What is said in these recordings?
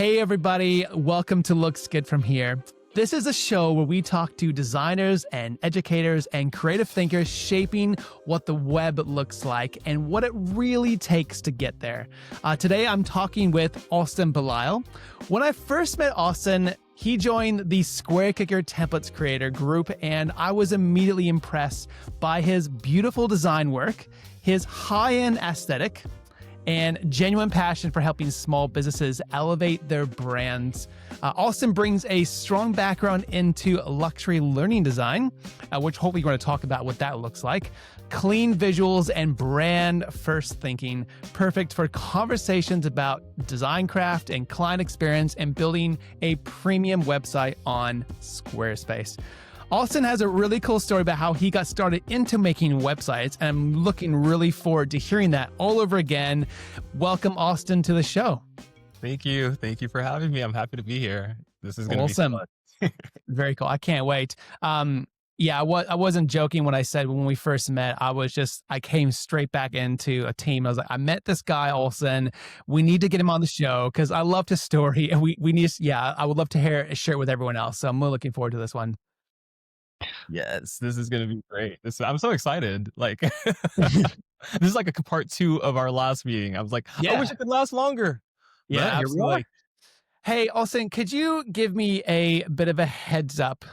Hey everybody, welcome to Looks Good From Here. This is a show where we talk to designers and educators and creative thinkers shaping what the web looks like and what it really takes to get there. Today I'm talking with Austin Belisle. When I first met Austin, he joined the SquareKicker templates creator group, and I was immediately impressed by his beautiful design work, his high-end aesthetic, and genuine passion for helping small businesses elevate their brands. Austin brings a strong background into luxury learning design, which hopefully we're going to talk about what that looks like. Clean visuals and brand first thinking, perfect for conversations about design craft and client experience and building a premium website on Squarespace. Austin has a really cool story about how he got started into making websites, and I'm looking really forward to hearing that all over again. Welcome, Austin, to the show. Thank you. Thank you for having me. I'm happy to be here. This is going to Awesome. be fun. Very cool. I can't wait. Yeah, I wasn't joking when I said when we first met, I came straight back into a team. I was like, I met this guy, Austin. We need to get him on the show because I loved his story, and we need, I would love to share it with everyone else. So I'm really looking forward to this one. Yes, this is going to be great. I'm so excited. Like, this is like a part 2 of our last meeting. I was like, I wish it could last longer. Yeah, But absolutely. Hey, Austin, could you give me a bit of a heads up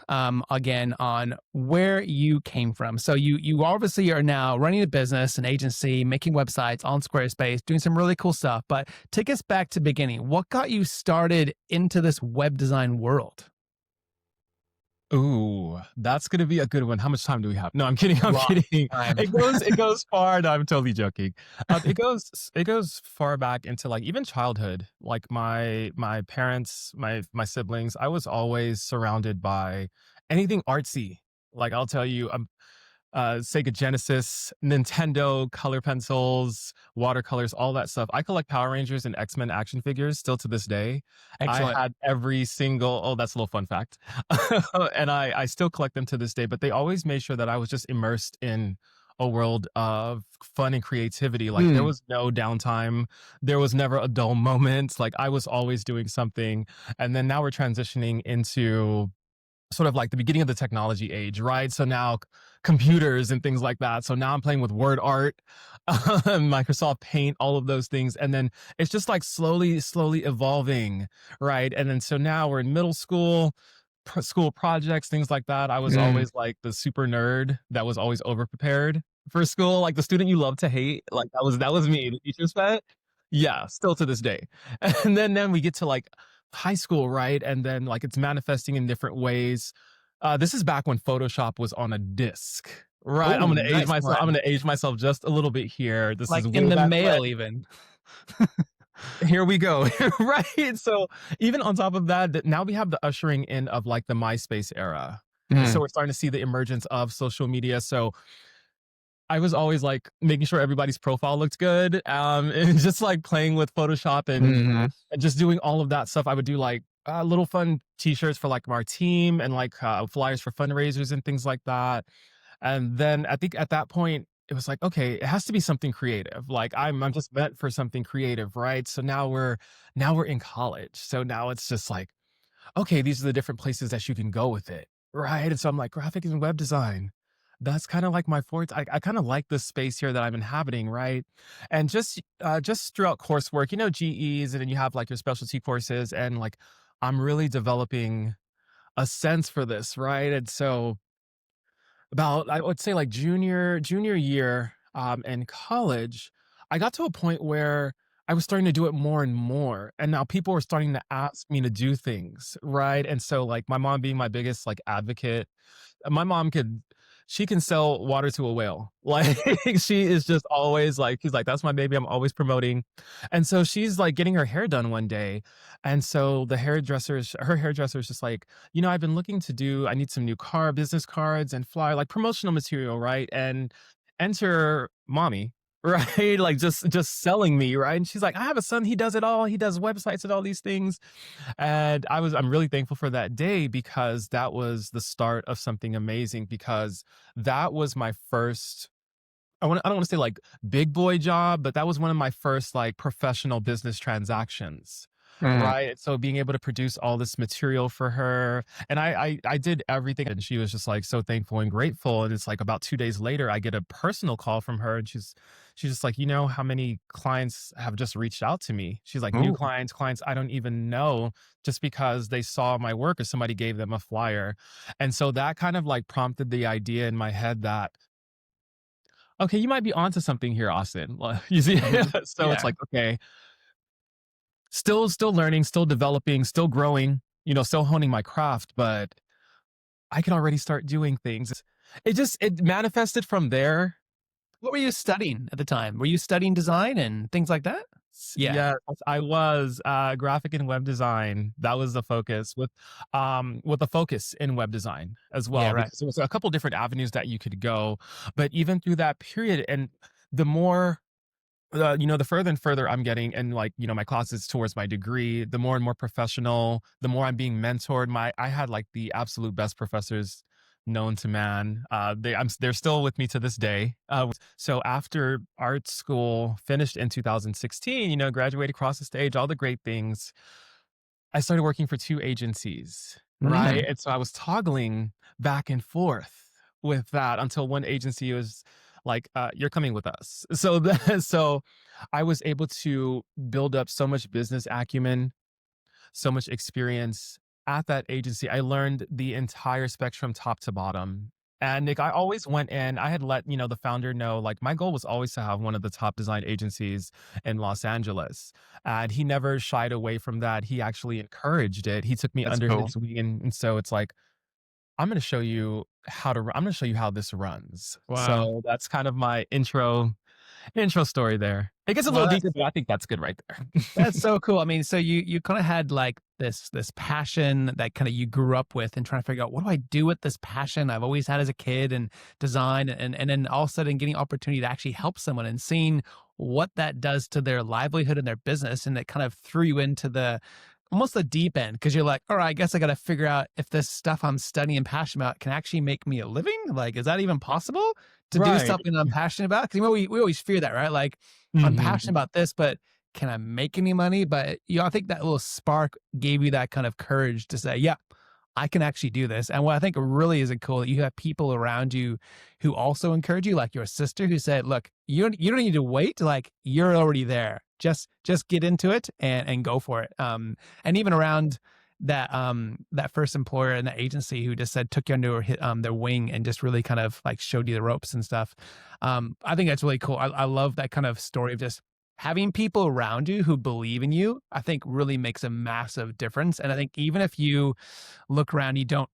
again on where you came from? So you obviously are now running a business, an agency, making websites on Squarespace, doing some really cool stuff. But take us back to the beginning. What got you started into this web design world? Ooh, that's going to be a good one. How much time do we have? No, I'm kidding. I'm Long kidding. time. It goes far. No, I'm totally joking. It goes far back into like even childhood. Like my parents, my siblings, I was always surrounded by anything artsy. Like I'll tell you, Sega Genesis, Nintendo, color pencils, watercolors, all that stuff. I collect Power Rangers and X-Men action figures still to this day. Excellent. I had every single, oh, that's a little fun fact. And I still collect them to this day, but they always made sure that I was just immersed in a world of fun and creativity. Like there was no downtime. There was never a dull moment. Like I was always doing something. And then now we're transitioning into sort of like the beginning of the technology age, right? So now computers and things like that. So now I'm playing with word art, Microsoft Paint, all of those things. And then it's just like slowly evolving, right? And then so now we're in middle school, school projects, things like that. I was always like the super nerd that was always overprepared for school, like the student you love to hate. Like that was me, the teacher's pet. Yeah, still to this day. And then we get to like high school, right? And then like it's manifesting in different ways. This is back when Photoshop was on a disc, right? Ooh, I'm gonna age nice myself. one. I'm gonna age myself just a little bit here. This Like is in way the back mail, when. even. Here we go. Right. So even on top of that, now we have the ushering in of like the MySpace era. So we're starting to see the emergence of social media. So I was always like making sure everybody's profile looked good, and just like playing with Photoshop and just doing all of that stuff. I would do like little fun t-shirts for like our team and like flyers for fundraisers and things like that. And then I think at that point it was like, okay, it has to be something creative. Like I'm just meant for something creative, right? So now we're in college. So now it's just like, okay, these are the different places that you can go with it, right? And so I'm like, graphic and web design. That's kind of like my forte. I kind of like this space here that I'm inhabiting, right? And just throughout coursework, GEs, and then you have like your specialty courses, and like I'm really developing a sense for this, right? And so about I would say like junior year in college, I got to a point where I was starting to do it more and more, and now people were starting to ask me to do things, right? And so like my mom being my biggest like advocate, my mom she can sell water to a whale. Like she is just always like, she's like, that's my baby. I'm always promoting. And so she's like getting her hair done one day. And so her hairdresser is just like, I've been looking I need some new business cards and flyer, like promotional material, right? And enter mommy, right? Like just selling me, right? And she's like, I have a son, he does it all. He does websites and all these things. And I'm really thankful for that day, because that was the start of something amazing, because that was my first, I don't want to say like big boy job, but that was one of my first like professional business transactions. Mm. right? So being able to produce all this material for her, and I did everything, and she was just like so thankful and grateful. And it's like about 2 days later, I get a personal call from her, and she's just like, you know how many clients have just reached out to me? She's like, new Ooh. clients I don't even know, just because they saw my work or somebody gave them a flyer. And so that kind of like prompted the idea in my head that, okay, you might be onto something here, Austin. You see, Mhm. so it's Yeah. like, okay, still learning, still developing, still growing, still honing my craft, but I can already start doing things. It manifested from there. What were you studying at the time? Were you studying design and things like that? Yeah. Yes, I was graphic and web design. That was the focus, with a focus in web design as Yeah, well, right. because there was a couple different avenues that you could go. But even through that period, and the more the further and further I'm getting and like, my classes towards my degree, the more and more professional, the more I'm being mentored. I had like the absolute best professors known to man. They're still with me to this day. So after art school finished in 2016, graduated across the stage, all the great things, I started working for two agencies, right? Mm. And so I was toggling back and forth with that until one agency was like, "You're coming with us." So so I was able to build up so much business acumen, so much experience at that agency. I learned the entire spectrum top to bottom. And Nick, I always went in, I had let, the founder know, like my goal was always to have one of the top design agencies in Los Angeles. And he never shied away from that. He actually encouraged it. He took me That's under cool. his wing. And so it's like, I'm going to show you how this runs. Wow. So that's kind of my intro story there. It gets a little Well, deeper, that's but I think that's good right there. that's so cool. I mean, so you kind of had like this passion that kind of you grew up with and trying to figure out what do I do with this passion I've always had as a kid and design and then all of a sudden getting opportunity to actually help someone and seeing what that does to their livelihood and their business and it kind of threw you into the almost the deep end because you're like, all right, I guess I got to figure out if this stuff I'm studying and passionate about can actually make me a living. Like, is that even possible to do Right. something I'm passionate about? Because we always fear that, right? Like, I'm passionate Mhm. about this, but can I make any money? But I think that little spark gave you that kind of courage to say, yeah, I can actually do this. And what I think really is cool that you have people around you who also encourage you, like your sister who said, look, you don't need to wait. Like you're already there. Just get into it and go for it. And even around that first employer and that agency who just said took you under their wing and just really kind of like showed you the ropes and stuff. I think that's really cool. I love that kind of story of just having people around you who believe in you. I think really makes a massive difference. And I think even if you look around, you don't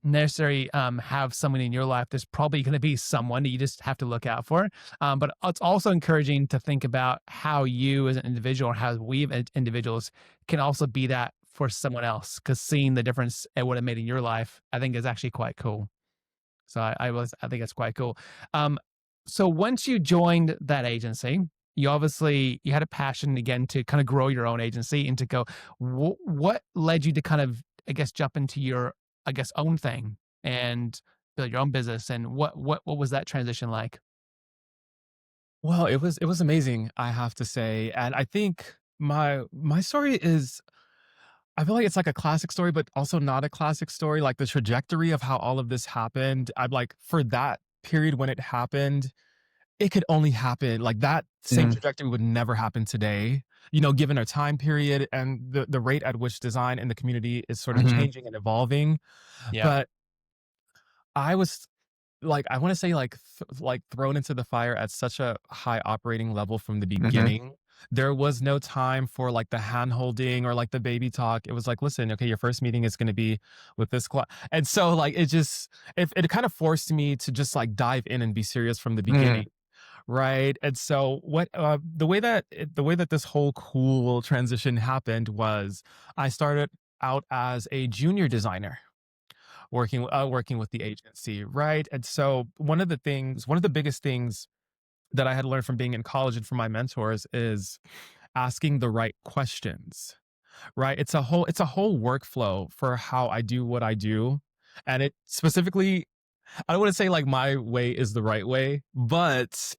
necessarily have someone in your life, there's probably going to be someone that you just have to look out for. But it's also encouraging to think about how you as an individual or how we as individuals can also be that for someone else. Because seeing the difference it would have made in your life, I think is actually quite cool. So I think it's quite cool. Um, so once you joined that agency, you had a passion again to kind of grow your own agency and to go. What led you to kind of I guess jump into your I guess own thing and build your own business? And what was that transition like? Well, it was amazing, I have to say. And I think my story is, I feel like it's like a classic story, but also not a classic story. Like the trajectory of how all of this happened, I'm like, for that period when it happened, it could only happen like that same Mm, trajectory would never happen today, given our time period and the rate at which design in the community is sort of mhm. changing and evolving. Yeah. But I was like, I wanna say, like, thrown into the fire at such a high operating level from the Mhm. beginning. There was no time for, like, the hand-holding or, like, the baby talk. It was like, "Listen, okay, your first meeting is gonna be with this cla," and so, like, it kind of forced me to just, like, dive in and be serious from the Mm, beginning, right? And so the way that this whole cool transition happened was I started out as a junior designer working with the agency, right? And so one of the biggest things that I had learned from being in college and from my mentors is asking the right questions, right? It's a whole workflow for how I do what I do. And it specifically I don't want to say like my way is the right way, but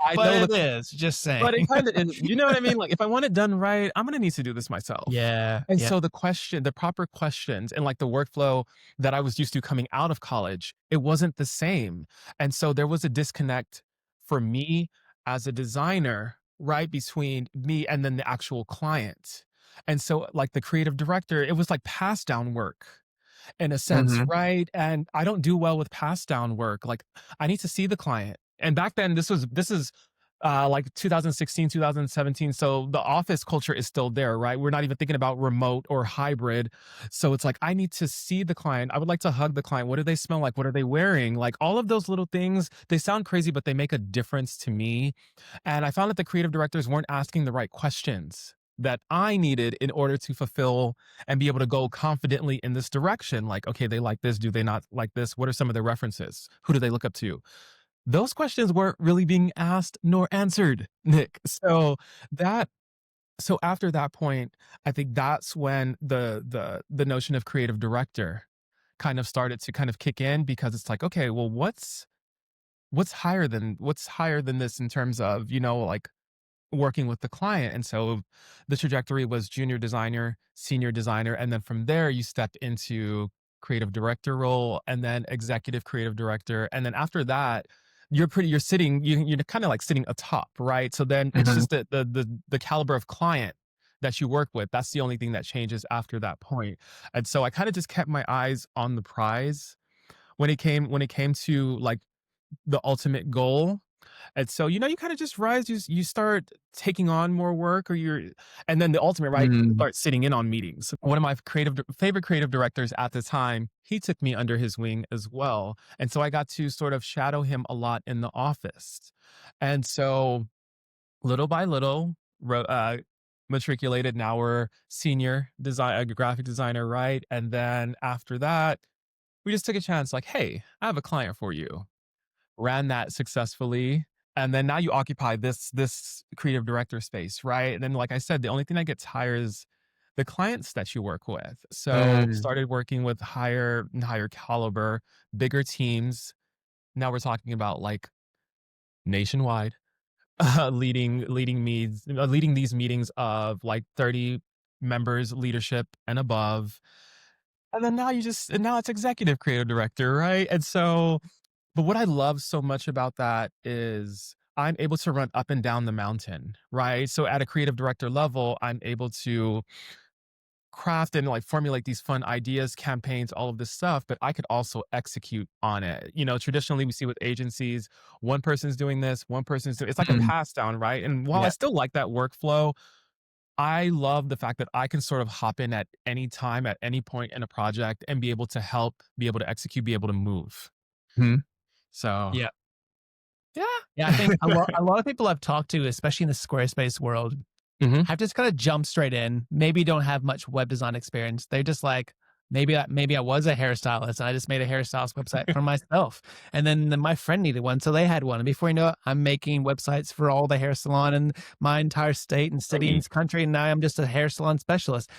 I But know it is, just saying. but it kind of is. You know what I mean? Like if I want it done right, I'm gonna need to do this myself. Yeah, And yeah. so the proper questions and like the workflow that I was used to coming out of college, it wasn't the same. And so there was a disconnect for me as a designer, right, between me and then the actual client. And so like the creative director, it was like passed down work in a sense, Mhm. right? And I don't do well with pass down work. Like I need to see the client. And back then this is like 2016, 2017. So the office culture is still there, right? We're not even thinking about remote or hybrid. So it's like I need to see the client. I would like to hug the client. What do they smell like? What are they wearing? Like all of those little things, they sound crazy, but they make a difference to me. And I found that the creative directors weren't asking the right questions that I needed in order to fulfill and be able to go confidently in this direction. Like, okay, they like this. Do they not like this? What are some of their references? Who do they look up to? Those questions weren't really being asked nor answered, Nick. That so after that point, I think that's when the notion of creative director kind of started to kind of kick in because it's like, okay, well, what's higher than this in terms of, like working with the client. And so the trajectory was junior designer, senior designer, and then from there you stepped into creative director role and then executive creative director. And then after that, you're kind of like sitting atop, right? So then it's Mhm. just the caliber of client that you work with. That's the only thing that changes after that point. And so I kind of just kept my eyes on the prize when it came to like the ultimate goal. And so, you kind of just rise, you start taking on more work and then the ultimate, right? You Mm. start sitting in on meetings. One of my favorite creative directors at the time, he took me under his wing as well. And so I got to sort of shadow him a lot in the office. And so little by little, matriculated. Now we're senior design, graphic designer, right? And then after that, we just took a chance like, hey, I have a client for you, ran that successfully, and then now you occupy this creative director space, right? And then like I said, the only thing that gets higher is the clients that you work with. So Mm. started working with higher and higher caliber, bigger teams. Now we're talking about like nationwide, leading these meetings of like 30 members, leadership and above. And then now it's executive creative director, right? And so but what I love so much about that is I'm able to run up and down the mountain, right? So at a creative director level, I'm able to craft and like formulate these fun ideas, campaigns, all of this stuff, but I could also execute on it. Traditionally we see with agencies, one person's doing this, one person's doing it's like a Mm. pass down, right? And while I Yeah. still like that workflow, I love the fact that I can sort of hop in at any time, at any point in a project and be able to help, be able to execute, be able to move. Mhm. So, Yeah. Yeah, I yeah. think a lot of people I've talked to, especially in the Squarespace world, Mhm. have just kind of jumped straight in, maybe don't have much web design experience. They're just like, maybe I was a hairstylist and I just made a hairstylist website for myself. And then my friend needed one, so they had one. And before you know it, I'm making websites for all the hair salon in my entire state and city and country. And now I'm just a hair salon specialist.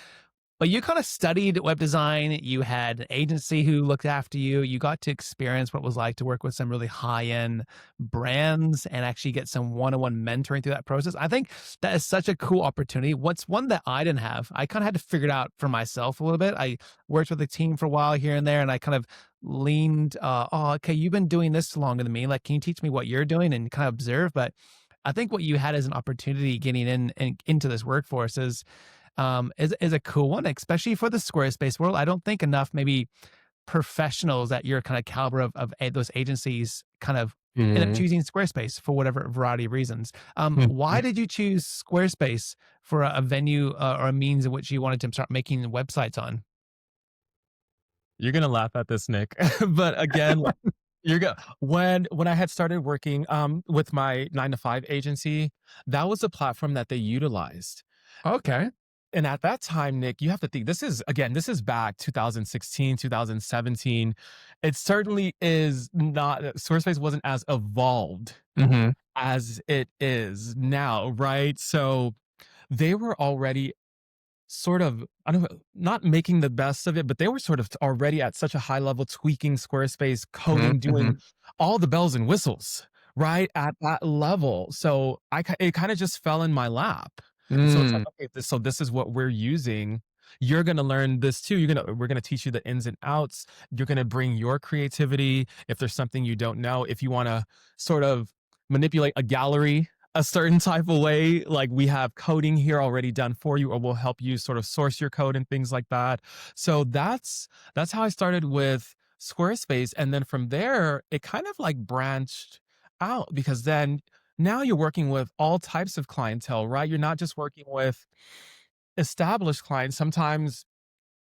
But you kind of studied web design. You had an agency who looked after you. You got to experience what it was like to work with some really high end brands and actually get some one on one mentoring through that process. I think that is such a cool opportunity. What's one that I didn't have? I kind of had to figure it out for myself a little bit. I worked with a team for a while here and there, and I kind of leaned, oh, okay, you've been doing this longer than me. Like, can you teach me what you're doing and kind of observe? But I think what you had as an opportunity getting in and into this workforce is a cool one, especially for the Squarespace world. I don't think enough maybe professionals at your kind of caliber of those agencies kind of end up Mhm. choosing Squarespace for whatever variety of reasons. Why Mhm. did you choose Squarespace for a venue or a means in which you wanted to start making websites on? You're gonna laugh at this, Nick. But again, you're go when I had started working, with my 9 to 5 agency, that was a platform that they utilized. Okay. And at that time, Nick, you have to think this is back 2016, 2017. It certainly is not Squarespace wasn't as evolved Hmm. as it is now, right? So they were already sort of, I don't know, not making the best of it, but they were sort of already at such a high level, tweaking Squarespace, Mhm, coding, doing mhm. all the bells and whistles, right at that level. So it kind of just fell in my lap. And so it's like, Mm, okay, so this is what we're using. You're gonna learn this too. We're gonna teach you the ins and outs. You're gonna bring your creativity. If there's something you don't know, if you want to sort of manipulate a gallery a certain type of way, like we have coding here already done for you, or we'll help you sort of source your code and things like that. So that's how I started with Squarespace. And then from there it kind of like branched out, because then now you're working with all types of clientele, right? You're not just working with established clients. Sometimes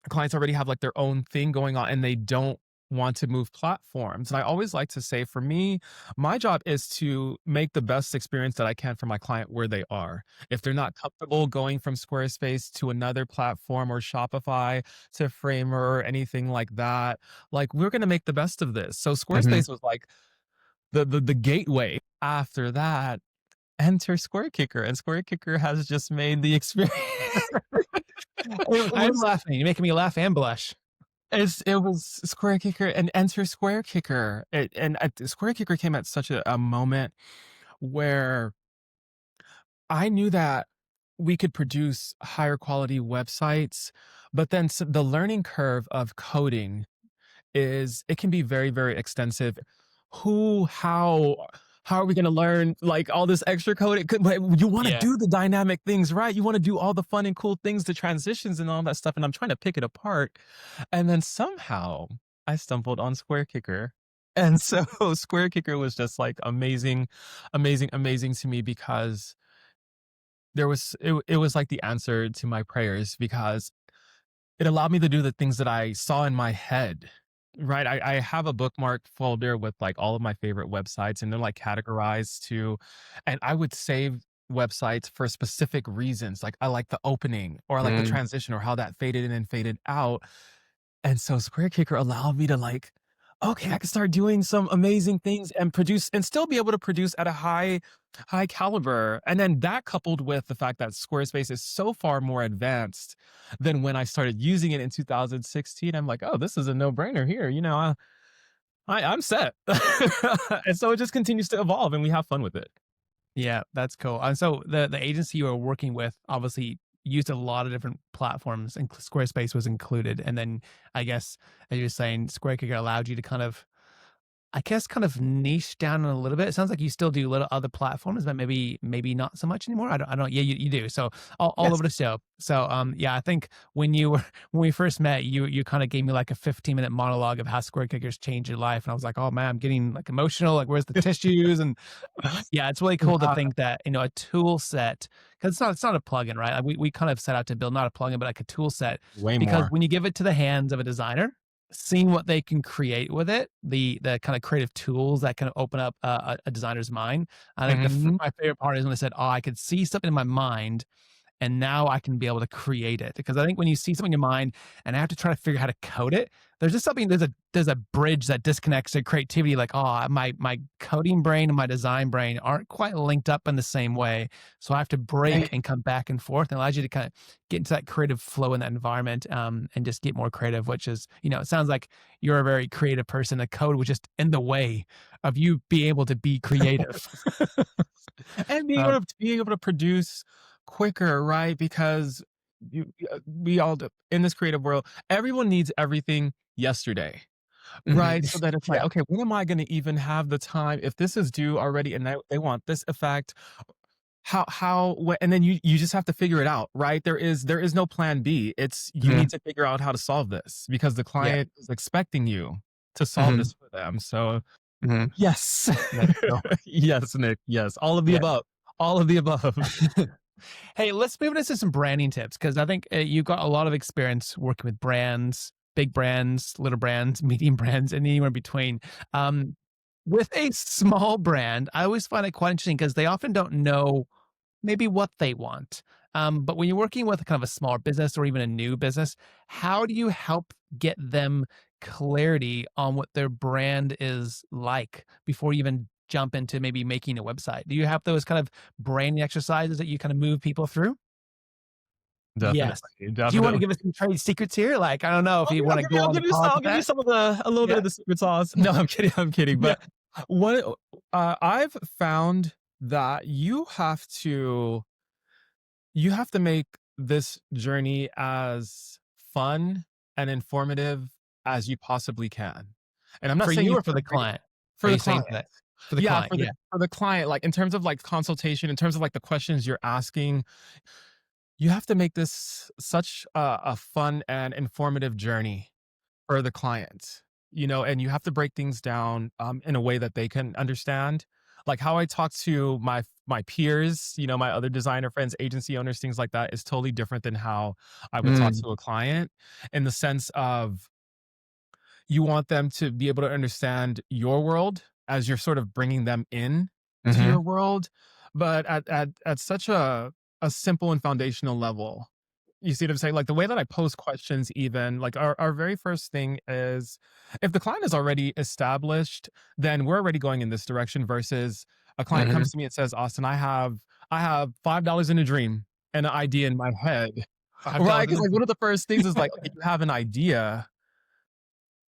clients already have like their own thing going on and they don't want to move platforms. And I always like to say, for me, my job is to make the best experience that I can for my client where they are. If they're not comfortable going from Squarespace to another platform, or Shopify to Framer or anything like that, like we're going to make the best of this. So mhm. Squarespace was like the gateway. After that, enter SquareKicker, and SquareKicker has just made the experience. it I'm was laughing. You're making me laugh and blush. it was SquareKicker and enter SquareKicker. SquareKicker came at such a moment where I knew that we could produce higher quality websites, but then the learning curve of coding is, it can be very, very extensive. Who, how are we gonna learn like all this extra code? It could, like, you wanna Yeah. do the dynamic things, right? You wanna do all the fun and cool things, the transitions and all that stuff, and I'm trying to pick it apart. And then somehow I stumbled on SquareKicker. And so SquareKicker was just like amazing, amazing, amazing to me, because it was like the answer to my prayers, because it allowed me to do the things that I saw in my head, right? I have a bookmark folder with like all of my favorite websites, and they're like categorized to, and I would save websites for specific reasons. Like I like the opening, or I like the Mm. transition, or how that faded in and faded out. And so SquareKicker allowed me to like, okay, I can start doing some amazing things and produce, and still be able to produce at a high caliber. And then that, coupled with the fact that Squarespace is so far more advanced than when I started using it in 2016, I'm like, oh, this is a no-brainer here. I'm set. And so it just continues to evolve and we have fun with it. Yeah, that's cool. And so the agency you were working with obviously used a lot of different platforms, and Squarespace was included. And then I guess, as you were saying, SquareKicker allowed you to kind of, I guess, kind of niche down a little bit. It sounds like you still do little other platforms, but maybe not so much anymore. I don't. Yeah, you do. So all Yes. over the show. So yeah, I think when you were when we first met, you kind of gave me like a 15-minute monologue of how SquareKickers changed your life, and I was like, oh man, I'm getting like emotional. Like, where's the tissues? And yeah, it's really cool to Wow. think that, a tool set, because it's not a plugin, right? Like, we kind of set out to build not a plugin, but like a tool set, Way because more. when you give it to the hands of a designer, seeing what they can create with it, the kind of creative tools that kind of open up a designer's mind. I think Mhm. my favorite part is when they said, "Oh, I could see something in my mind, and now I can be able to create it." Because I think when you see something in your mind and I have to try to figure out how to code it, there's just something, there's a bridge that disconnects the creativity. Like, oh, my coding brain and my design brain aren't quite linked up in the same way. So I have to break Right. and come back and forth, and allows you to kind of get into that creative flow in that environment, and just get more creative, which is, it sounds like you're a very creative person. The code was just in the way of you being able to be creative. And um, being able to produce quicker, right? Because we all in this creative world, everyone needs everything yesterday, mhm. right? So that it's like, Yeah. okay, when am I going to even have the time? If this is due already and they want this effect, and then you just have to figure it out, right? There is no plan B. It's, you need Mhm. to figure out how to solve this, because the Yeah. client is expecting you to solve Mhm. this for them. So Mhm. yes. That's cool. Yes, Nick. Yes. All of the Yeah. above. All of the above. Hey, let's move into some branding tips, because I think you've got a lot of experience working with brands, big brands, little brands, medium brands, and anywhere in between. Um, with a small brand, I always find it quite interesting because they often don't know maybe what they want. But when you're working with kind of a smaller business or even a new business, how do you help get them clarity on what their brand is like before you even jump into maybe making a website? Do you have those kind of branding exercises that you kind of move people through? Yes. Definitely, Do you want to definitely. give us some trade secrets here? Like, I don't know if Oh you yeah, want to go I'll on the give you some. pause I'll with give you that. some of the a little bit Yeah. of the secret sauce. No, I'm kidding. I'm kidding. Yeah. But what I've found that you have to make this journey as fun and informative as you possibly can. And I'm not For saying you you or for the create client? for Are the you saying client. for that? For the Yeah, client, yeah. for the client, like in terms of like consultation, in terms of like the questions you're asking, you have to make this such a fun and informative journey for the client, and you have to break things down in a way that they can understand. Like how I talk to my peers, my other designer friends, agency owners, things like that is totally different than how I would talk Mm, to a client in the sense of you want them to be able to understand your world as you're sort of bringing them in to mhm, your world, but at such a simple and foundational level. You see what I'm saying? Like the way that I pose questions, even like our very first thing is if the client is already established, then we're already going in this direction versus a client mhm. comes to me and says, Austin, I have $5 in a dream and an idea in my head. Right. $5 in Because a like one of the first things is like, okay, you have an idea,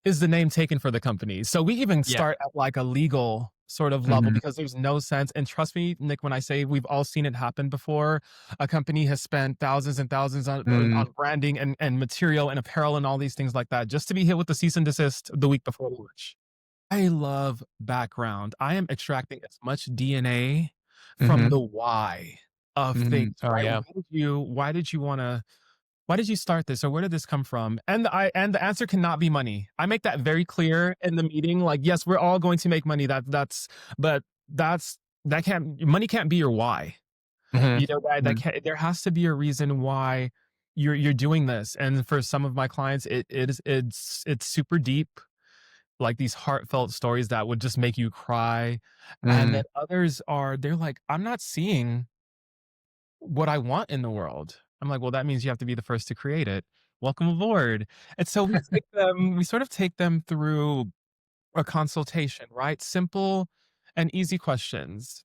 is the name taken for the company? So we even Yeah. start at like a legal sort of level Mhm, because there's no sense. And trust me, Nick, when I say we've all seen it happen before, a company has spent thousands and thousands mm, on branding and material and apparel and all these things like that just to be hit with the cease and desist the week before launch. I love background. I am extracting as much DNA from mhm, the why of things, mhm. Oh, right? yeah. Why did you start this or where did this come from? And the answer cannot be money. I make that very clear in the meeting. Like, yes, we're all going to make money. But that's that can't money can't be your why. Mhm, That mhm. can't, there has to be a reason why you're doing this. And for some of my clients, it's super deep, like these heartfelt stories that would just make you cry. And then Mm, others they're like, I'm not seeing what I want in the world. I'm like, well, that means you have to be the first to create it. Welcome aboard. And so we sort of take them through a consultation, right? Simple and easy questions.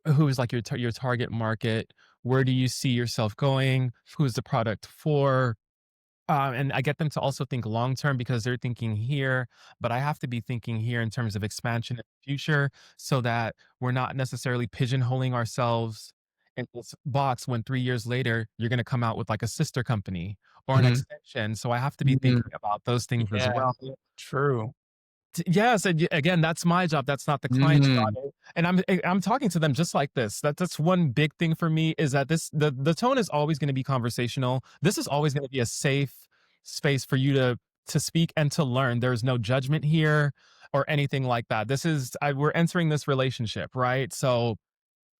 Who is like your target market? Where do you see yourself going? Who's the product for? And I get them to also think long term because they're thinking here, but I have to be thinking here in terms of expansion in the future so that we're not necessarily pigeonholing ourselves in this box when 3 years later you're going to come out with like a sister company or an mhm, extension. So I have to be mhm. thinking about those things as Yeah, well. true. Yes, and again, that's my job. That's not the client's Mm, job. And I'm talking to them just like this. That's one big thing for me is that the tone is always going to be conversational. This is always going to be a safe space for you to speak and to learn. There's no judgment here or anything like that. We're entering this relationship, right? So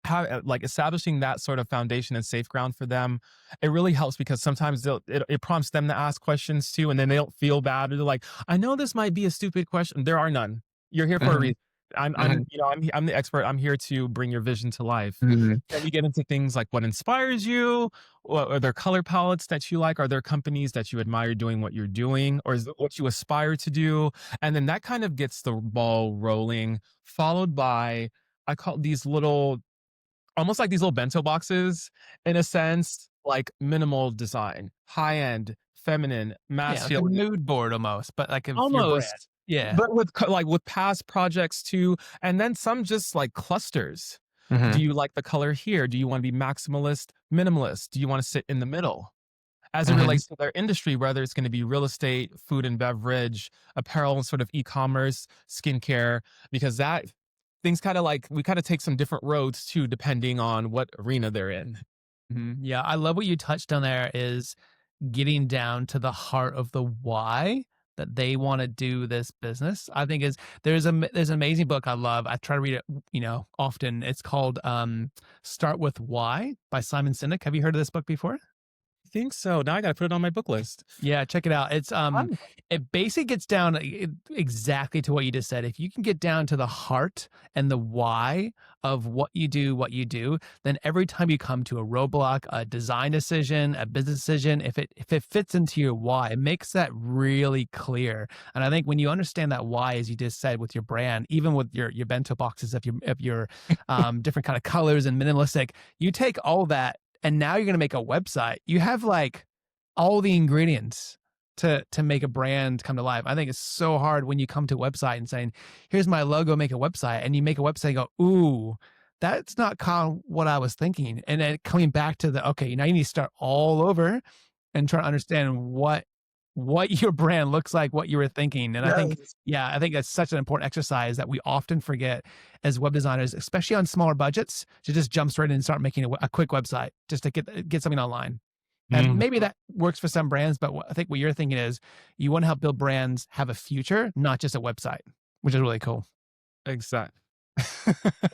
how like establishing that sort of foundation and safe ground for them, it really helps because sometimes it prompts them to ask questions too, and then they don't feel bad or they're like, I know this might be a stupid question. There are none. You're here for a mhm, reason. I'm mhm, you know I'm the expert. I'm here to bring your vision to life. mhm, Then we get into things like what inspires you, what are there color palettes that you like, are there companies that you admire doing what you're doing, or is it what you aspire to do? And then that kind of gets the ball rolling, followed by I call these little almost like these little bento boxes in a sense, like minimal design, high end, feminine, yeah, like a masculine, mood board almost, but like of your brand. almost, Yeah. but like with past projects too, and then some just like clusters. Do Mhm, you like the color here? Do you want to be maximalist, minimalist? Do you want to sit in the middle? As it mhm. relates to their industry, whether it's going to be real estate, food and beverage, apparel, and sort of e-commerce, skincare, because that things kind of like we kind of take some different roads too, depending on what arena they're in. Mhm. Yeah, I love what you touched on there is getting down to the heart of the why that they want to do this business. I think is there's an amazing book I love. I try to read it, often. It's called Start with Why by Simon Sinek. Have you heard of this book before? I think so. Now I got to put it on my book list. Yeah, check it out. I'm- It basically gets down exactly to what you just said. If you can get down to the heart and the why of what you do, then every time you come to a roadblock, a design decision, a business decision, if it fits into your why, it makes that really clear. And I think when you understand that why, as you just said, with your brand, even with your bento boxes, if your different kind of colors and minimalistic, you take all that and now you're going to make a website. You have like all the ingredients to make a brand come to life. I think it's so hard when you come to a website and saying, here's my logo, make a website, and you make a website and go, ooh, that's not kind of what I was thinking. And then coming back to the, okay, now you need to start all over and try to understand what your brand looks like, what you were thinking. And I think, Yes. yeah, I think that's such an important exercise that we often forget as web designers, especially on smaller budgets, to just jump straight in and start making a quick website just to get something online. And Mm, maybe that works for some brands, but I think what you're thinking is you want to help build brands have a future, not just a website, which is really cool. exact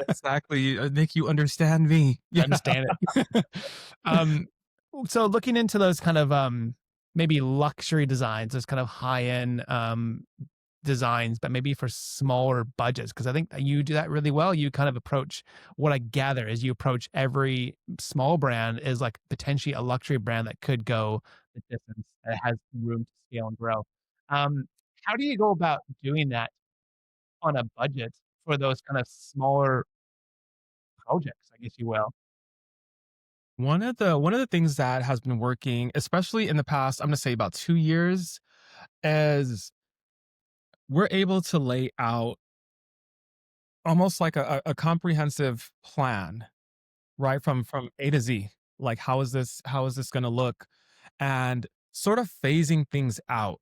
exactly. Nick, you understand me. I Yeah. understand it. um, so looking into those kind of maybe luxury designs, those kind of high end designs, but maybe for smaller budgets, because I think that you do that really well. You kind of approach, what I gather is you approach every small brand is like potentially a luxury brand that could go the distance, that has room to scale and grow. Um, how do you go about doing that on a budget for those kind of smaller projects, I guess you will? One of the things that has been working, especially in the past, I'm gonna say about 2 years, is we're able to lay out almost like a comprehensive plan, right? From A to Z. Like, how is this gonna look? And sort of phasing things out,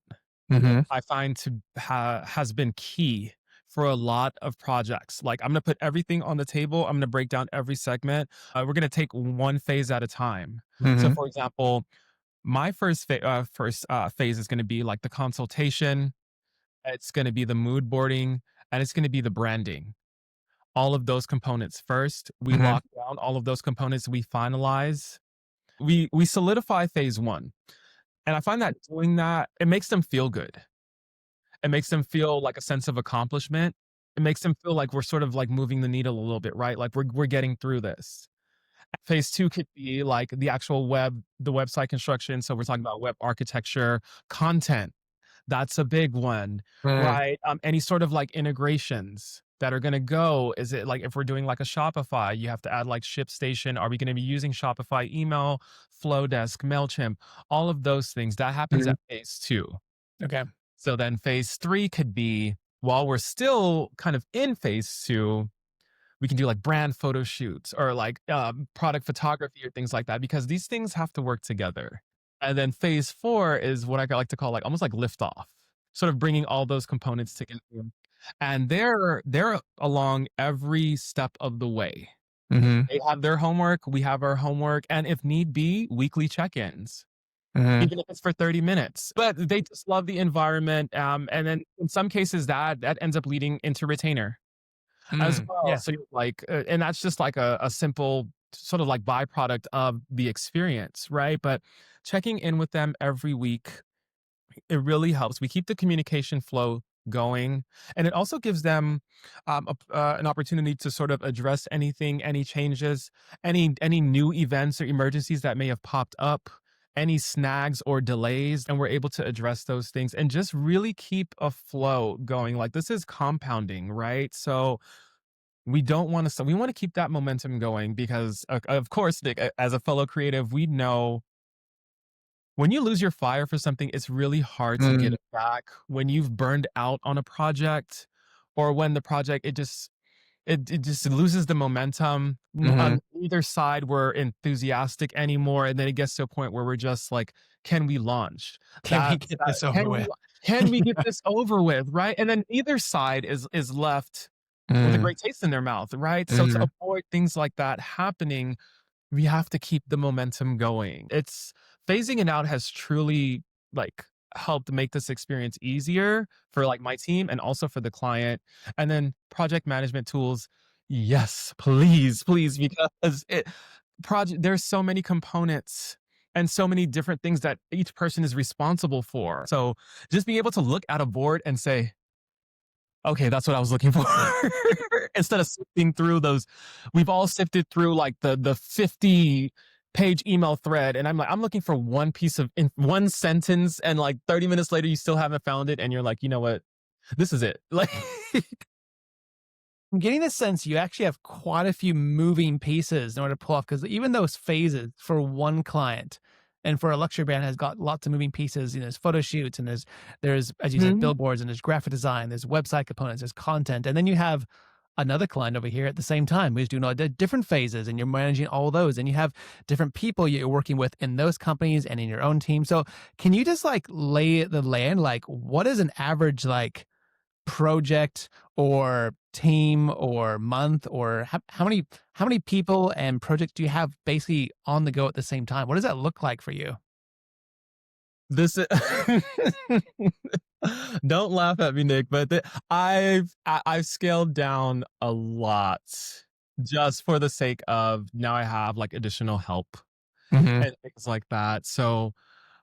Hmm. I find has been key for a lot of projects. Like, I'm gonna put everything on the table. I'm gonna break down every segment. We're gonna take one phase at a time. So, Hmm. for example, my first phase is gonna be like the consultation. It's gonna be the mood boarding, and it's gonna be the branding. All of those components first. We Hmm. lock down all of those components. We finalize. We solidify phase one, and I find that doing that, it makes them feel good. It makes them feel like a sense of accomplishment. It makes them feel like we're sort of like moving the needle a little bit, right? Like we're getting through this. Phase two could be like the actual the website construction. So we're talking about web architecture, content. That's a big one, Hmm. right? Any sort of like integrations that are gonna go. Is it like if we're doing like a Shopify, you have to add like ShipStation? Are we gonna be using Shopify email, Flowdesk, MailChimp, all of those things? That happens Hmm. at phase two. Okay. So then phase three could be, while we're still kind of in phase two, we can do like brand photo shoots or like product photography or things like that, because these things have to work together. And then phase four is what I like to call like almost like liftoff, sort of bringing all those components together. And they're along every step of the way. Hmm. They have their homework, we have our homework, and if need be, weekly check-ins, Hmm. even if it's for 30 minutes. But they just love the environment. And then in some cases that ends up leading into retainer as Mm. well. Yeah. So you're like, and that's just like a simple sort of like byproduct of the experience, right? But checking in with them every week, it really helps. We keep the communication flow going, and it also gives them an opportunity to sort of address anything, any changes, any new events or emergencies that may have popped up, any snags or delays, and we're able to address those things and just really keep a flow going. Like, this is compounding, right? So we don't want to, so we want to keep that momentum going, because of course, Nick, as a fellow creative, we know when you lose your fire for something, it's really hard to get Mm. it back. When you've burned out on a project, or when the project, it just loses the momentum. Hmm. On either side, we're enthusiastic anymore, and then it gets to a point where we're just like, "Can we launch?" Can we get this over with? Can we get this over with, right? And then either side is left with a Mm. great taste in their mouth, right? So to Mhm. avoid things like that happening, we have to keep the momentum going. It's phasing it out has truly like helped make this experience easier for like my team and also for the client. And then project management tools. Yes, please, please, because there's so many components and so many different things that each person is responsible for. So just being able to look at a board and say, okay, that's what I was looking for. Instead of sifting through those, we've all sifted through like the 50-page email thread, and I'm like, I'm looking for one piece of one sentence, and like 30 minutes later, you still haven't found it, and you're like, you know what, this is it. Like, I'm getting the sense you actually have quite a few moving pieces in order to pull off, because even those phases for one client and for a luxury brand has got lots of moving pieces. There's photo shoots and there's, as you said, Mhm. billboards, and there's graphic design, there's website components, there's content. And then you have another client over here at the same time who's doing all the different phases, and you're managing all those, and you have different people you're working with in those companies and in your own team. So can you just like lay the land, like what is an average like project or team or month, or how many people and projects do you have basically on the go at the same time? What does that look like for you? This is don't laugh at me, Nick, but I've scaled down a lot just for the sake of now I have like additional help Hmm. and things like that. So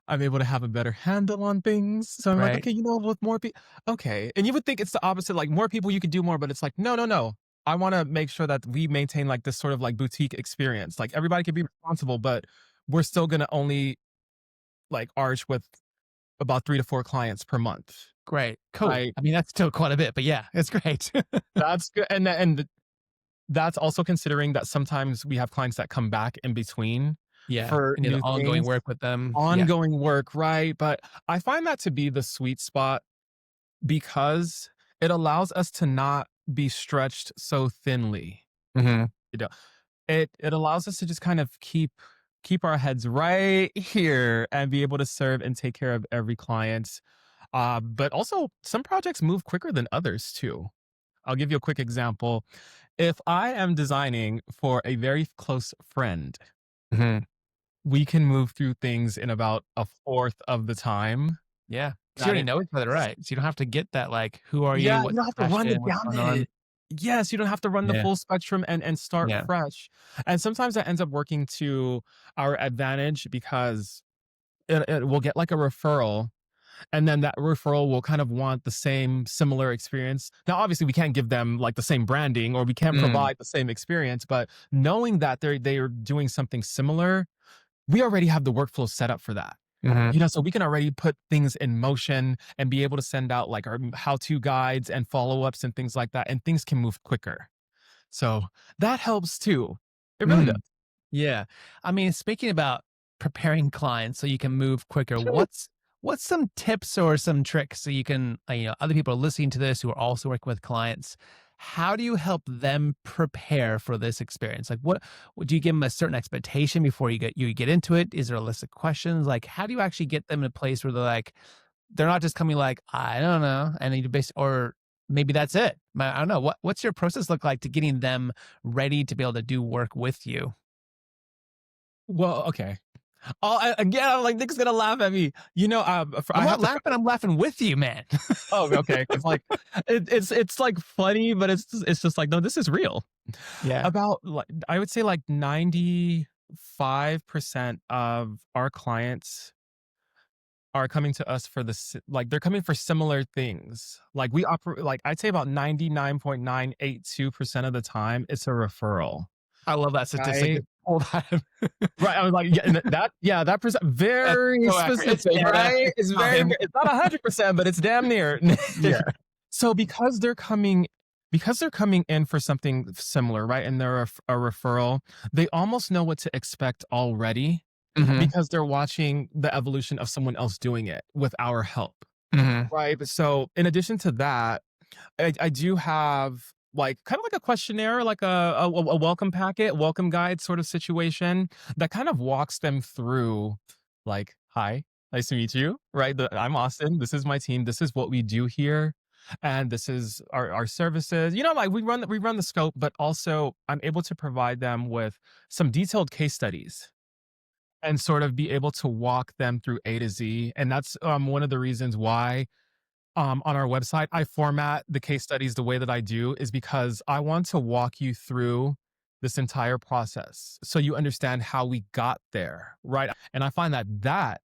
I'm able to have a better handle on things. So I'm like, Right. okay, with more people, okay. And you would think it's the opposite, like more people you could do more, but it's like, no, no, no. I want to make sure that we maintain like this sort of like boutique experience. Like everybody can be responsible, but we're still gonna only like arch with about 3 to 4 clients per month, Great. Cool. right? I mean, that's still quite a bit, but yeah, it's great. That's good, and that's also considering that sometimes we have clients that come back in between Yeah. for And the new ongoing things, work with them. Yeah. ongoing work, right? But I find that to be the sweet spot because it allows us to not be stretched so thinly, Hmm. you know? It allows us to just kind of keep our heads right here and be able to serve and take care of every client. But also some projects move quicker than others too. I'll give you a quick example. If I am designing for a very close friend, Hmm. we can move through things in about a fourth of the time Yeah. 'Cause you that already it know each other, takes. right? So you don't have to get that, like, who are you? Yeah, you What's don't your have to run the passion? What's going on? gamut. Yes, you don't have to run the Yeah. full spectrum and start Yeah. fresh. And sometimes that ends up working to our advantage because it will get like a referral, and then that referral will kind of want the same similar experience. Now, obviously, we can't give them like the same branding or we can't Mm. provide the same experience, but knowing that they are doing something similar, we already have the workflow set up for that. Mhm. So we can already put things in motion and be able to send out like our how-to guides and follow-ups and things like that, and things can move quicker. So that helps too. It really does. Mm. Yeah. I mean, speaking about preparing clients so you can move quicker, what's some tips or some tricks so you can, other people are listening to this who are also working with clients. How do you help them prepare for this experience? Like, do you give them a certain expectation before you get into it? Is there a list of questions? Like, how do you actually get them in a place where they're not just coming like, I don't know, and you or maybe that's it. I don't know. What's your process look like to getting them ready to be able to do work with you? Well, okay. Again, I'm like, Nick's gonna laugh at me. I'm I have not to. laughing. I'm laughing with you, man. Oh, okay. It's like it's like funny, but it's just like no, this is real. Yeah. About like I would say like 95% of our clients are coming to us for like they're coming for similar things. Like we operate like I'd say about 99.982% of the time it's a referral. I love that statistic. Right? It's all time. Right. I was like, yeah, and that percent That's very so accurate. It's specific, damn right? accurate It's time. it's not 100%, but it's damn near. Yeah. So because they're coming in for something similar, right? And they're a referral, they almost know what to expect already Mhm. because they're watching the evolution of someone else doing it with our help. Mhm. Right. So in addition to that, I do have like kind of like a questionnaire, like a welcome packet, welcome guide sort of situation that kind of walks them through like, hi, nice to meet you. Right. I'm Austin. This is my team. This is what we do here. And this is our services. Like we run the scope, but also I'm able to provide them with some detailed case studies and sort of be able to walk them through A to Z. And that's one of the reasons why on our website, I format the case studies the way that I do is because I want to walk you through this entire process so you understand how we got there, right? And I find that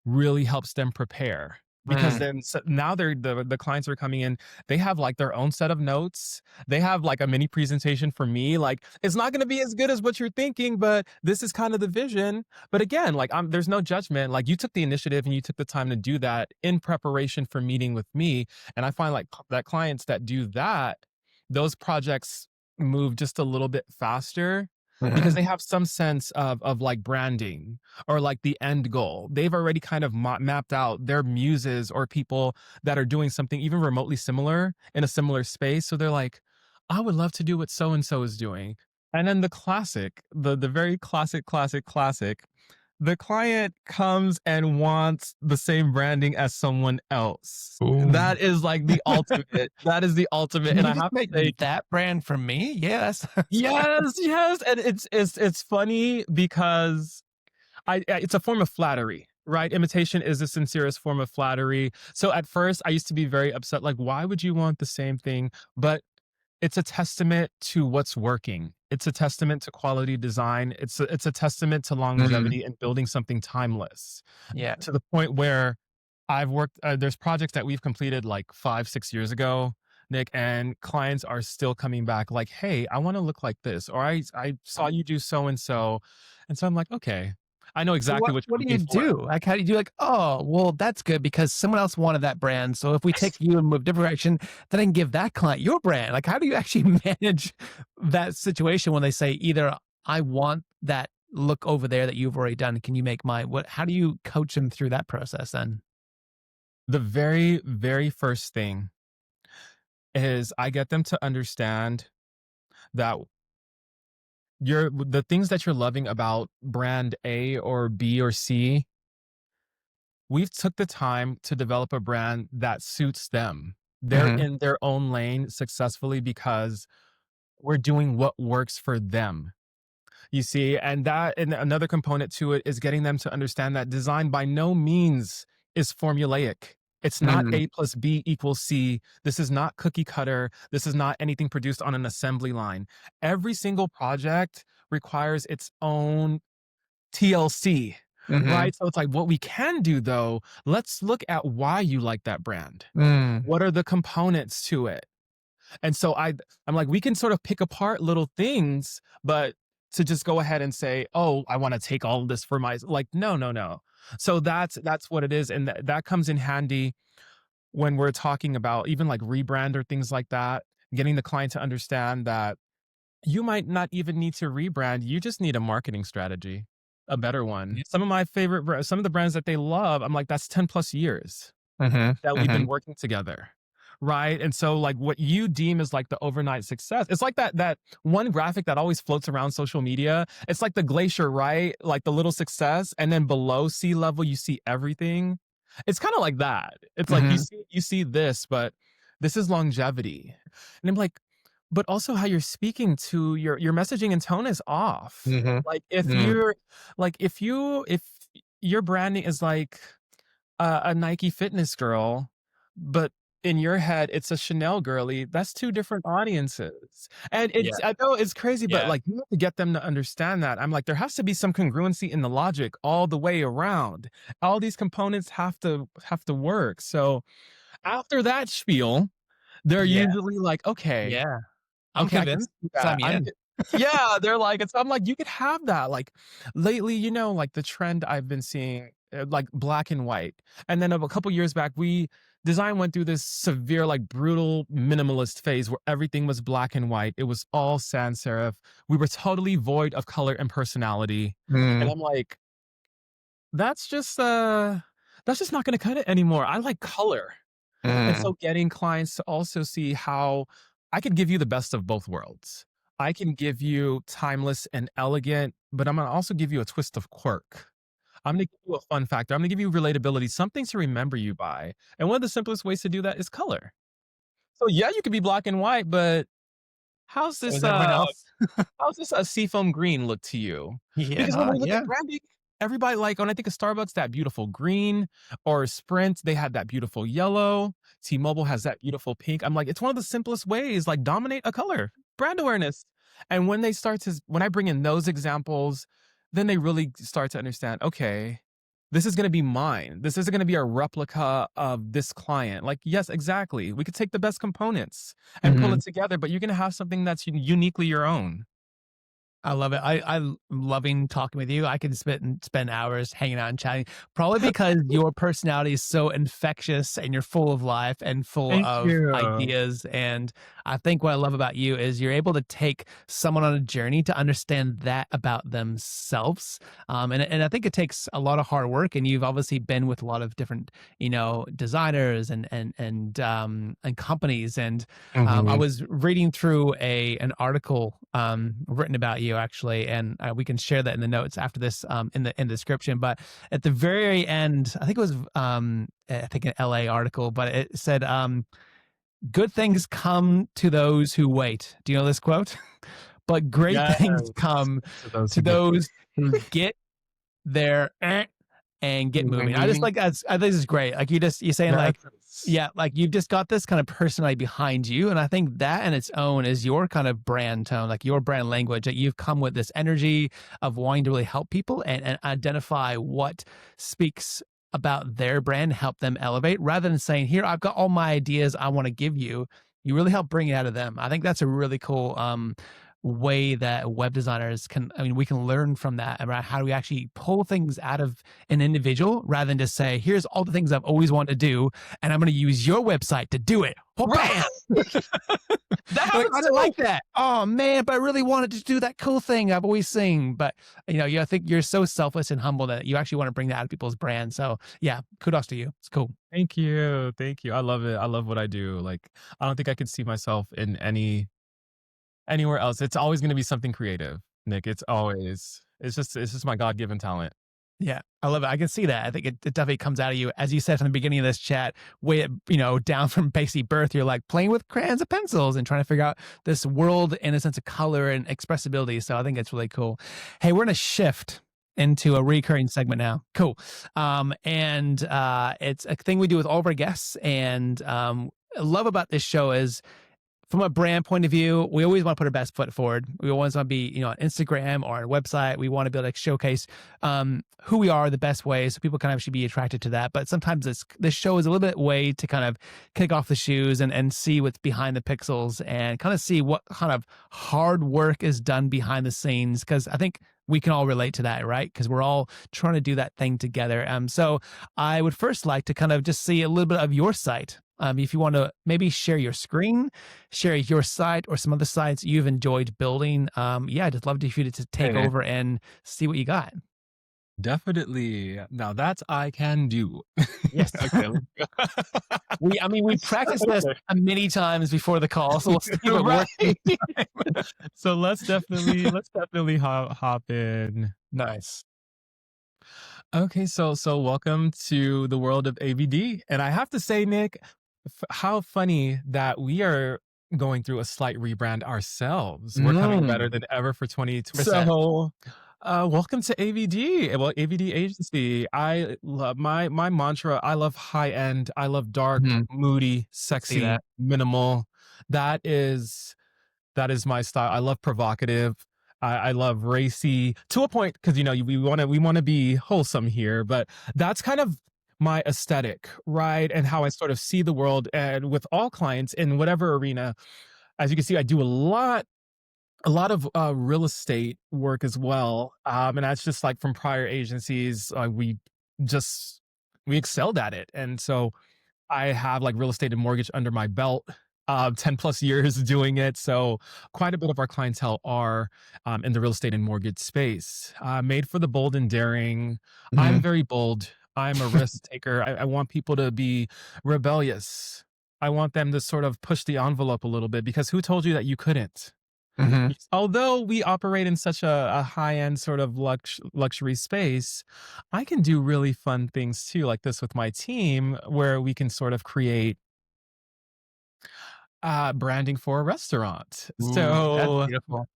really helps them prepare because Mm. then now the clients are coming in, they have like their own set of notes, they have like a mini presentation for me, like it's not going to be as good as what you're thinking, but this is kind of the vision. But again, like there's no judgment, like you took the initiative and you took the time to do that in preparation for meeting with me. And I find like that clients that do that, those projects move just a little bit faster because Mhm. they have some sense of like branding or like the end goal. They've already kind of mapped out their muses or people that are doing something even remotely similar in a similar space. So they're like, I would love to do what so and so is doing. And then the classic, the very classic, the client comes and wants the same branding as someone else. Ooh. That is like the ultimate. That is the ultimate. Can And you I just have to make say, that brand for me? Yeah, that's yes, yes. And it's funny because it's a form of flattery, right? Imitation is the sincerest form of flattery. So at first I used to be very upset, like, why would you want the same thing? But it's a testament to what's working. It's a testament to quality design. It's a testament to Mhm. longevity and building something timeless Yeah. to the point where I've worked, there's projects that we've completed like 5, 6 years ago, Nick, and clients are still coming back like, hey, I want to look like this, or I saw you do so and so. And so I'm like, okay, I know So exactly what what what you're do you looking for. do? Like, how do you do like, "Oh, well, that's good because someone else wanted that brand, so if we take you and move different direction, then I can give that client your brand." Like, how do you actually manage that situation when they say either, "I want that look over there that you've already done, can you make mine?" What how do you coach them through that process then? The very, very first thing is I get them to understand that the things that you're loving about brand A or B or C, we've took the time to develop a brand that suits them. They're Mhm. in their own lane successfully because we're doing what works for them. You see, and another component to it is getting them to understand that design by no means is formulaic. It's not Mhm. A plus B equals C. This is not cookie cutter. This is not anything produced on an assembly line. Every single project requires its own TLC, Mhm. right? So it's like what we can do though, let's look at why you like that brand. Mm. What are the components to it? And so I'm like, we can sort of pick apart little things, but to just go ahead and say, "Oh, I want to take all of this for my," like, no, no, no. So that's what it is, and that comes in handy when we're talking about even like rebrand or things like that. Getting the client to understand that you might not even need to rebrand. You just need a marketing strategy, a better one. Yeah. Some of the brands that they love, I'm like, that's 10 plus years Mhm. that we've been Mhm. working together. Right. And so like what you deem is like the overnight success. It's like that one graphic that always floats around social media. It's like the glacier, right? Like the little success. And then below sea level, you see everything. It's kind of like that. It's like Mhm. you see this, but this is longevity. And I'm like, but also how you're speaking to your messaging and tone is off. Mhm. Like if Mm. you're like if your branding is like a Nike fitness girl, but in your head, it's a Chanel girly. That's 2 different audiences. And Yeah. I know it's crazy, but, Yeah. like, you have to get them to understand that. I'm like, there has to be some congruency in the logic all the way around. All these components have to work. So, after that spiel, they're Yeah. usually like, "Okay, Yeah. I'm okay, I can convinced. see Sign that. me I'm in. g." Yeah, they're like it's I'm like, "You could have that." Like, lately, like, the trend I've been seeing, like, black and white, and then a couple years back, design went through this severe, like, brutal minimalist phase where everything was black and white. It was all sans serif. We were totally void of color and personality, and Mm. I'm like, "That's that's just not gonna cut it anymore. I like color." And Mm. so getting clients to also see how I could give you the best of both worlds. I can give you timeless and elegant, but I'm gonna also give you a twist of quirk. I'm gonna give you a fun factor. I'm gonna give you relatability, something to remember you by. And one of the simplest ways to do that is color. So yeah, you could be black and white, but how's So this is everyone else. how's this a seafoam green look to you? Because when Yeah, we look at yeah. branding, everybody like when I think of Starbucks, that beautiful green, or Sprint, they had that beautiful yellow. T-Mobile has that beautiful pink. I'm like, it's one of the simplest ways, like dominate a color, brand awareness. And when I bring in those examples, then they really start to understand, okay, this is going to be mine. This isn't going to be a replica of this client. Like, yes, exactly. We could take the best components and pull Mhm. it together, but you're going to have something that's uniquely your own. I love it. I'm loving talking with you. I can spend hours hanging out and chatting, probably because your personality is so infectious and you're full of life and full Thank of you. ideas. And I think what I love about you is you're able to take someone on a journey to understand that about themselves. And I think it takes a lot of hard work. And you've obviously been with a lot of different, designers and companies. And I Mhm. was reading through an article written about you actually, and we can share that in the notes after this in the description. But at the very end, I think it was I think an LA article, but it said, "Good things come to those who wait." Do you know this quote? But great Yes, things come to those to who get those who get their and get moving. I just Mhm. like that's I think this is great. Like you're saying like, Yes. yeah, like you've just got this kind of personality behind you. And I think that in its own is your kind of brand tone, like your brand language, that you've come with this energy of wanting to really help people and identify what speaks about their brand, help them elevate rather than saying, here, I've got all my ideas I want to give you. You really help bring it out of them. I think that's a really cool way that web designers can, I mean, we can learn from that about how do we actually pull things out of an individual rather than just say, here's all the things I've always wanted to do, and I'm going to use your website to do it. Oh, Right. bam! That Like, happens I didn't too. like that. Oh man, but I really wanted to do that cool thing I've always seen. But I think you're so selfless and humble that you actually want to bring that out of people's brand. So yeah, kudos to you. It's cool. Thank you. Thank you. I love it. I love what I do. Like, I don't think I could see myself in anywhere else. It's always gonna be something creative, Nick. It's just my God-given talent. Yeah, I love it. I can see that. I think it definitely comes out of you. As you said from the beginning of this chat, way, down from basic birth, you're like playing with crayons and pencils and trying to figure out this world in a sense of color and expressibility. So I think it's really cool. Hey, we're going to shift into a recurring segment now. Cool. And it's a thing we do with all of our guests. And I love about this show is from a brand point of view, we always want to put our best foot forward. We always want to be, on Instagram or our website. We want to be able to showcase who we are the best way, so people kind of should be attracted to that. But sometimes this show is a little bit way to kind of kick off the shoes and see what's behind the pixels and kind of see what kind of hard work is done behind the scenes. Because I think we can all relate to that, right? Because we're all trying to do that thing together. So I would first like to kind of just see a little bit of your site. If you want to maybe share your screen, share your site or some other sites you've enjoyed building. Yeah, I'd just love to, for you to take Hey, over and see what you got. definitely. Now that I can do. Yes. Okay, let's go. We practiced this many times before the call, so we'll see if it Right. works this time. So let's definitely hop in. Nice. Okay, so welcome to the world of AVD. And I have to say, Nick, how funny that we are going through a slight rebrand ourselves. We're coming better than ever for 100%. So, welcome to AVD. Well, AVD agency. I love my mantra. I love high end. I love dark, Mhm. moody, See sexy, that. minimal. That is that is my style. I love provocative. I love racy to a point because we want to be wholesome here, but that's kind of my aesthetic, right? And how I sort of see the world, and with all clients in whatever arena. As you can see, I do a lot of real estate work as well, and that's just like from prior agencies. Just we excelled at it, and so I have like real estate and mortgage under my belt, 10 plus years doing it. So quite a bit of our clientele are in the real estate and mortgage space. Made for the bold and daring. I'm Mhm. very bold. I'm a risk taker. I want people to be rebellious. I want them to sort of push the envelope a little bit because who told you that you couldn't? Mhm. Although we operate in such a high-end sort of luxury space, I can do really fun things too, like this with my team, where we can sort of create branding for a restaurant. Ooh, that's So beautiful.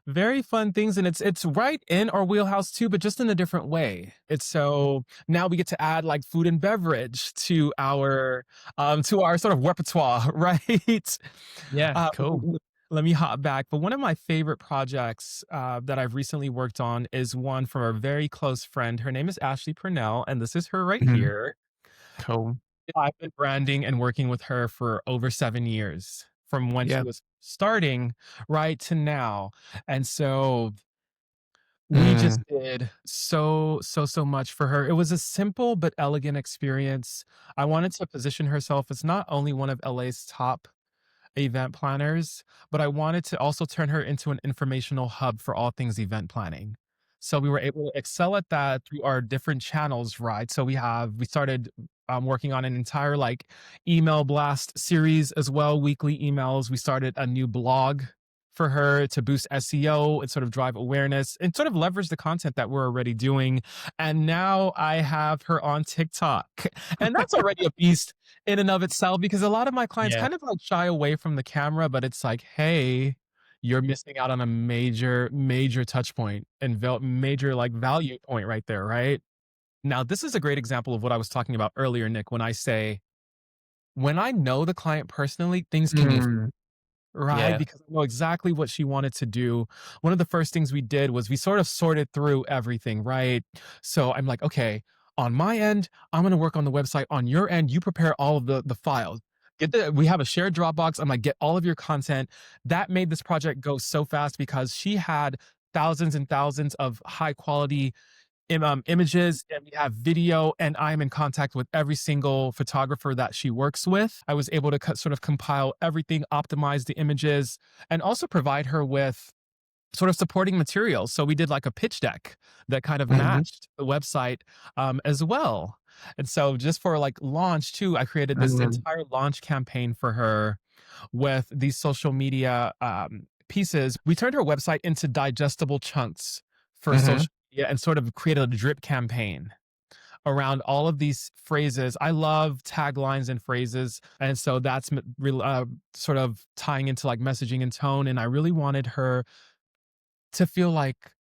very fun things, and it's right in our wheelhouse too, but just in a different way. It's so now we get to add like food and beverage to our sort of repertoire, right? Yeah, Uh, cool. Let me hop back. But one of my favorite projects that I've recently worked on is one from a very close friend. Her name is Ashley Purnell, and this is her right Mhm. here. Cool. I've been branding and working with her for over 7 years from when she Yeah. was starting, right, to now. And so we just Mm. did so much for her. It was a simple but elegant experience. I wanted to position herself as not only one of LA's top event planners, but I wanted to also turn her into an informational hub for all things event planning. So we were able to excel at that through our different channels, right? So we started working on an entire like email blast series as well, weekly emails. We started a new blog for her to boost SEO and sort of drive awareness and sort of leverage the content that we're already doing. And now I have her on TikTok. And that's already a beast in and of itself because a lot of my clients Yeah. kind of like shy away from the camera, but it's like, hey, you're missing out on a major touch point and major like value point right there, right? Now, this is a great example of what I was talking about earlier, Nick, when I say, when I know the client personally, things can move, Mm. right? Yeah. Because I know exactly what she wanted to do. One of the first things we did was we sort of sorted through everything, right? So I'm like, okay, on my end, I'm gonna work on the website. On your end, you prepare all of the files. We have a shared Dropbox. I'm like, get all of your content. That made this project go so fast because she had thousands and thousands of high quality images, and we have video, and I'm in contact with every single photographer that she works with. I was able to sort of compile everything, optimize the images, and also provide her with sort of supporting materials. So we did like a pitch deck that kind of Mhm. matched the website as well. And so just for like launch too, I created this Mhm. entire launch campaign for her with these social media pieces. We turned her website into digestible chunks for Mhm. social media and sort of created a drip campaign around all of these phrases. I love taglines and phrases. And so that's sort of tying into like messaging and tone. And I really wanted her to feel like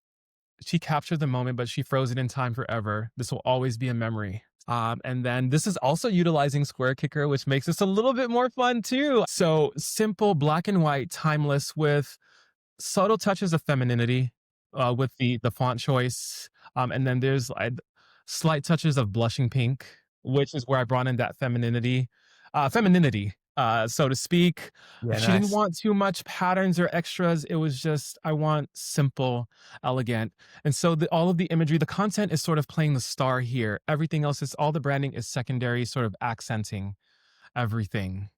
she captured the moment, but she froze it in time forever. This will always be a memory. And then this is also utilizing SquareKicker, which makes this a little bit more fun too. So simple, black and white, timeless, with subtle touches of femininity with the font choice. And then there's like slight touches of blushing pink, which is where I brought in that femininity, so to speak. Yeah, She didn't nice. want too much patterns or extras. It was just, I want simple, elegant. And so all of the imagery, the content is sort of playing the star here. Everything else is, all the branding is secondary, sort of accenting everything.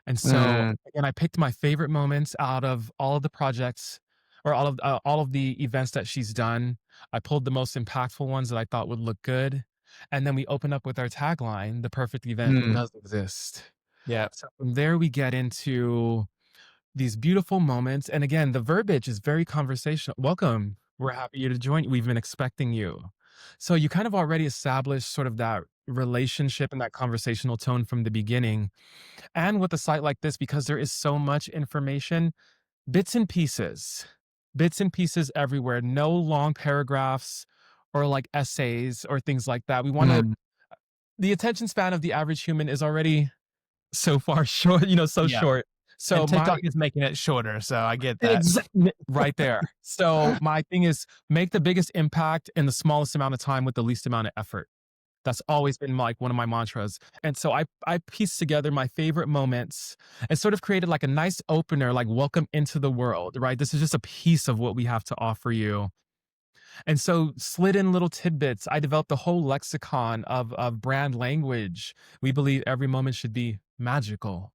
And so, Mm. again, I picked my favorite moments out of all of the projects or all of the events that she's done. I pulled the most impactful ones that I thought would look good. And then we open up with our tagline, the perfect event Mm. does exist. Yeah. So from there, we get into these beautiful moments. And again, the verbiage is very conversational. Welcome. We're happy you to join. We've been expecting you. So you kind of already established sort of that relationship and that conversational tone from the beginning. And with a site like this, because there is so much information, bits and bits and pieces everywhere, no long paragraphs or like essays or things like that. We want to, Mm. the attention span of the average human is already so far short, so Yeah. short. And So TikTok is making it shorter, so I get that. right there. So my thing is make the biggest impact in the smallest amount of time with the least amount of effort. That's always been like one of my mantras. And so I pieced together my favorite moments and sort of created like a nice opener, like welcome into the world, right? This is just a piece of what we have to offer you. And so slid in little tidbits. I developed a whole lexicon of brand language. We believe every moment should be magical.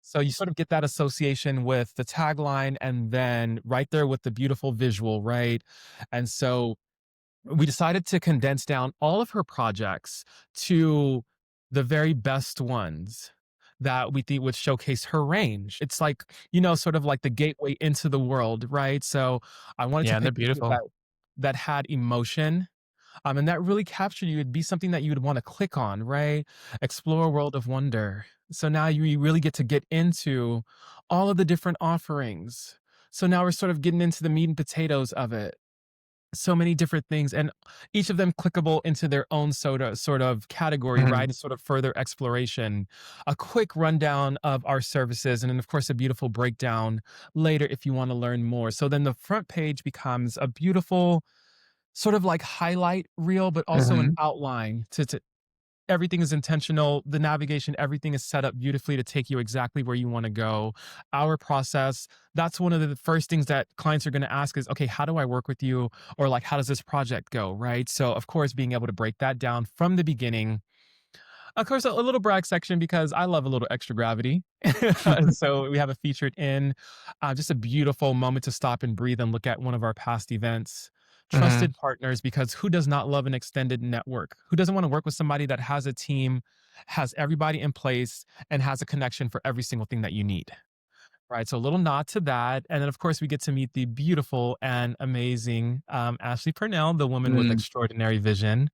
So you sort of get that association with the tagline and then right there with the beautiful visual, right? And so we decided to condense down all of her projects to the very best ones that we think would showcase her range. It's like, sort of like the gateway into the world, right? So I wanted to Yeah, and they're pick pieces beautiful. that had emotion. And that really captured you. It'd be something that you would want to click on, right? Explore a world of wonder. So now you really get to get into all of the different offerings. So now we're sort of getting into the meat and potatoes of it, so many different things, and each of them clickable into their own sort of category, right? Mhm. And sort of further exploration. A quick rundown of our services, and then of course a beautiful breakdown later if you want to learn more. So then the front page becomes a beautiful sort of like highlight reel, but also an Mhm. outline everything is intentional. The navigation, everything is set up beautifully to take you exactly where you want to go. Our process, that's one of the first things that clients are going to ask is, okay, how do I work with you? Or like, how does this project go? Right. So, of course, being able to break that down from the beginning. Of course, a little brag section because I love a little extra gravity. So we have a featured in, just a beautiful moment to stop and breathe and look at one of our past events. Hmm. Trusted partners, because who does not love an extended network? Who doesn't want to work with somebody that has a team, has everybody in place, and has a connection for every single thing that you need? Right. So a little nod to that. And then, of course, we get to meet the beautiful and amazing Ashley Purnell, the woman with Mm. extraordinary vision.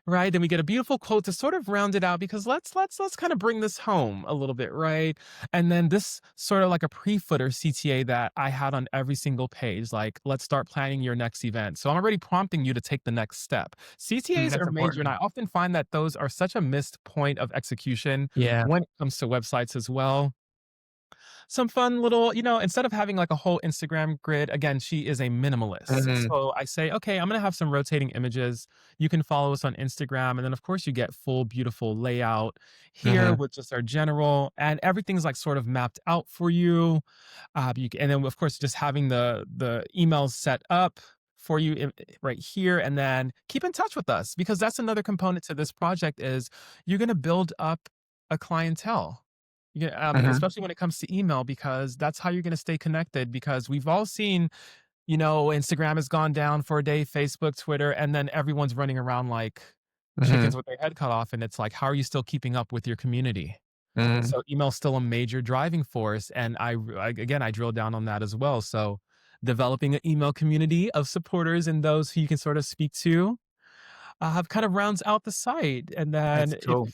Right, then we get a beautiful quote to sort of round it out because let's kind of bring this home a little bit, right? And then this sort of like a pre-footer CTA that I had on every single page, like let's start planning your next event. So I'm already prompting you to take the next step. CTAs That's are major, and important. I often find that those are such a missed point of execution Yeah. when it comes to websites as well. Some fun little, instead of having like a whole Instagram grid, again, she is a minimalist. Hmm. So I say, okay, I'm going to have some rotating images. You can follow us on Instagram. And then, of course, you get full, beautiful layout here Hmm. with just our general, and everything's like sort of mapped out for you. And then, of course, just having the emails set up for you right here, and then keep in touch with us, because that's another component to this project is you're going to build up a clientele. Yeah, Hmm. especially when it comes to email, because that's how you're going to stay connected. Because we've all seen, Instagram has gone down for a day, Facebook, Twitter, and then everyone's running around like chickens Hmm. with their head cut off. And it's like, how are you still keeping up with your community? Hmm. So email's still a major driving force. And again, I drill down on that as well. So developing an email community of supporters and those who you can sort of speak to, have kind of rounds out the site. And That's then if cool.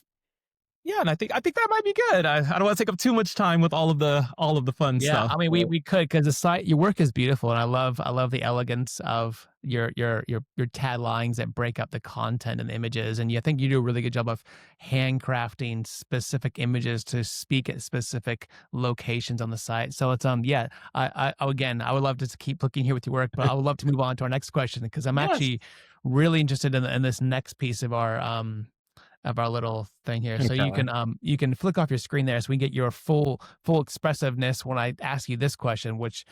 yeah, and I think that might be good. I don't want to take up too much time with all of the fun Yeah, stuff. I mean, we So we could because the site, your work is beautiful, and I love the elegance of your taglines that break up the content and the images, and I think you do a really good job of handcrafting specific images to speak at specific locations on the site. So it's yeah, again, I would love to keep looking here with your work, but I would love to move on to our next question because I'm yes. actually really interested in this next piece of our little thing here. So Okay. you can flick off your screen there so we can get your full expressiveness when I ask you this question, which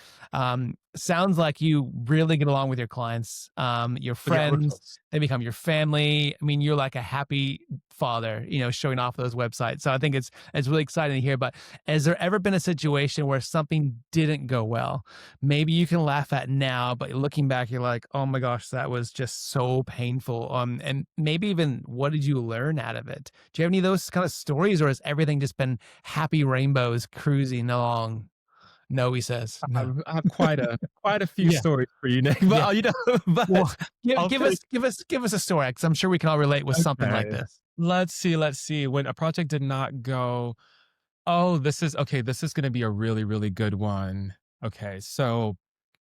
sounds like you really get along with your clients, your Yeah, we're friends, close. they become your family. I mean, you're like a happy father, showing off those websites. So I think it's really exciting to hear. But has there ever been a situation where something didn't go well? Maybe you can laugh at now, but looking back, you're like, oh my gosh, that was just so painful. And maybe even what did you learn out of it? Do you have any of those kind of stories, or has everything just been happy rainbows cruising along? No, he says. No. I have quite a few Yeah. stories for you, Nick. Yeah. But Well, I'll take give us a story because I'm sure we can all relate with something like okay. this. Let's see. When a project did not go, oh, this is okay. This is going to be a really, really good one. Okay, so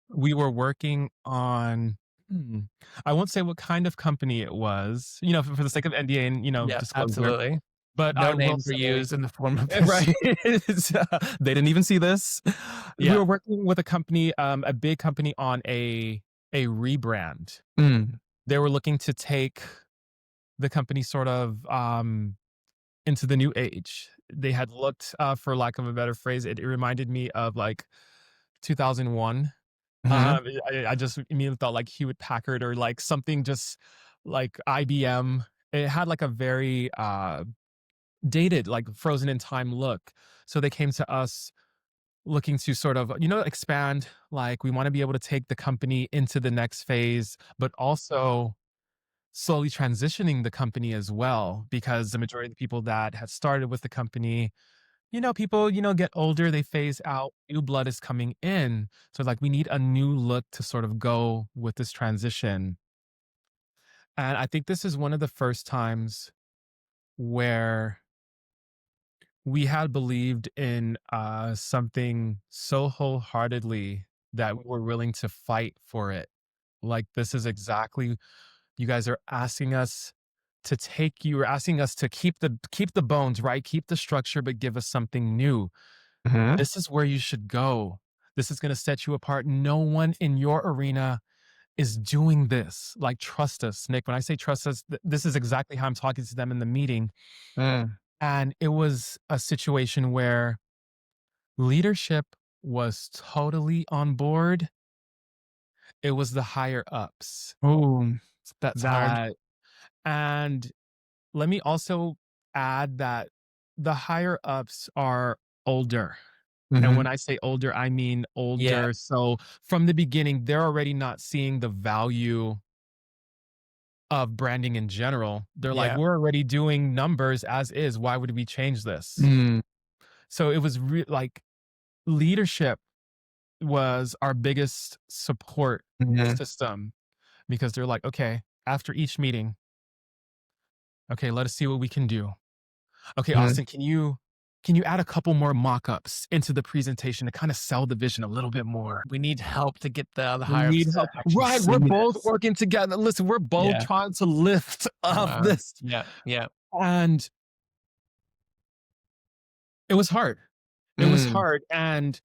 we were working on. hmm, I won't say what kind of company it was, for the sake of NDA and Yeah, disclosure. absolutely. But I No will names are say, used in the form of this. right, they didn't even see this. We Yeah. were working with a big company on a rebrand. Mm. They were looking to take the company sort of into the new age. They had looked, for lack of a better phrase, it reminded me of like 2001. Mhm. I just immediately thought like Hewlett Packard or like something just like IBM. It had like a very dated, like frozen in time look. So they came to us looking to sort of, expand. Like we want to be able to take the company into the next phase, but also slowly transitioning the company as well, because the majority of the people that had started with the company, people, get older, they phase out, new blood is coming in. So like we need a new look to sort of go with this transition. And I think this is one of the first times where we had believed in something so wholeheartedly that we were willing to fight for it. Like this is exactly, you guys are asking us to take, you are asking us to keep the bones, right? Keep the structure, but give us something new. Mhm. This is where you should go. This is going to set you apart. No one in your arena is doing this. Like, trust us, Nick. When I say trust us, this is exactly how I'm talking to them in the meeting. And it was a situation where leadership was totally on board. It was the higher ups Oh, that's hard. that, and let me also add that the higher ups are older. And when I say older, I mean Yeah. older. So from the beginning, they're already not seeing the value of branding in general. They're like, Yeah. we're already doing numbers as is. Why would we change this? So it was like leadership was our biggest support system, because they're like, okay, after each meeting, okay, let us see what we can do. Okay, Austin, can you add a couple more mock-ups into the presentation to kind of sell the vision a little bit more? We need help to get the We higher need ups to help. actually Right, see we're both this. working together. Listen, we're both Yeah. trying to lift up this. Yeah. Yeah. And it was hard. It was hard. And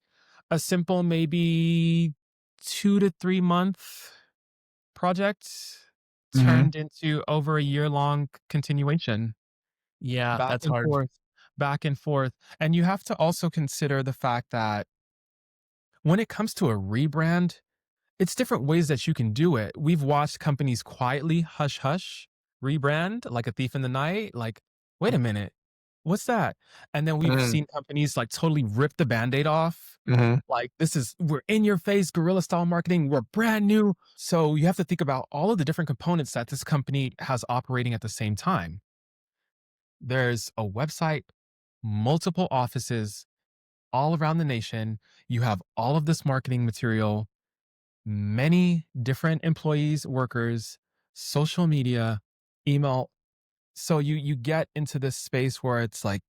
a simple, maybe 2 to 3 month project turned into over a year-long continuation, Yeah, back that's and hard. forth, back and forth. And you have to also consider the fact that when it comes to a rebrand, it's different ways that you can do it. We've watched companies quietly hush hush rebrand like a thief in the night. Like, wait a minute, what's that? And then we've seen companies like totally rip the band-aid off. Like, we're in your face guerrilla style marketing. We're brand new. So you have to think about all of the different components that this company has operating at the same time. There's a website, multiple offices all around the nation. You have all of this marketing material, many different employees, workers, social media, email. So you get into this space where it's like,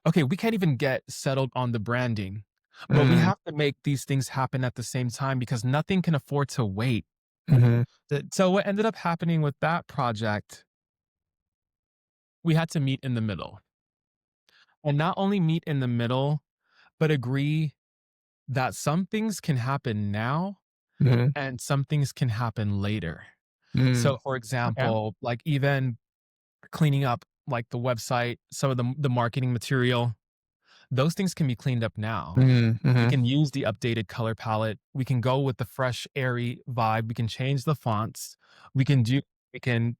okay, we can't even get settled on the branding, but we have to make these things happen at the same time because nothing can afford to wait. So what ended up happening with that project, we had to meet in the middle. And not only meet in the middle, but agree that some things can happen now and some things can happen later. So for Okay. example, like even cleaning up like the website, some of the marketing material, those things can be cleaned up now. We can use the updated color palette. We can go with the fresh, airy vibe. We can change the fonts. We can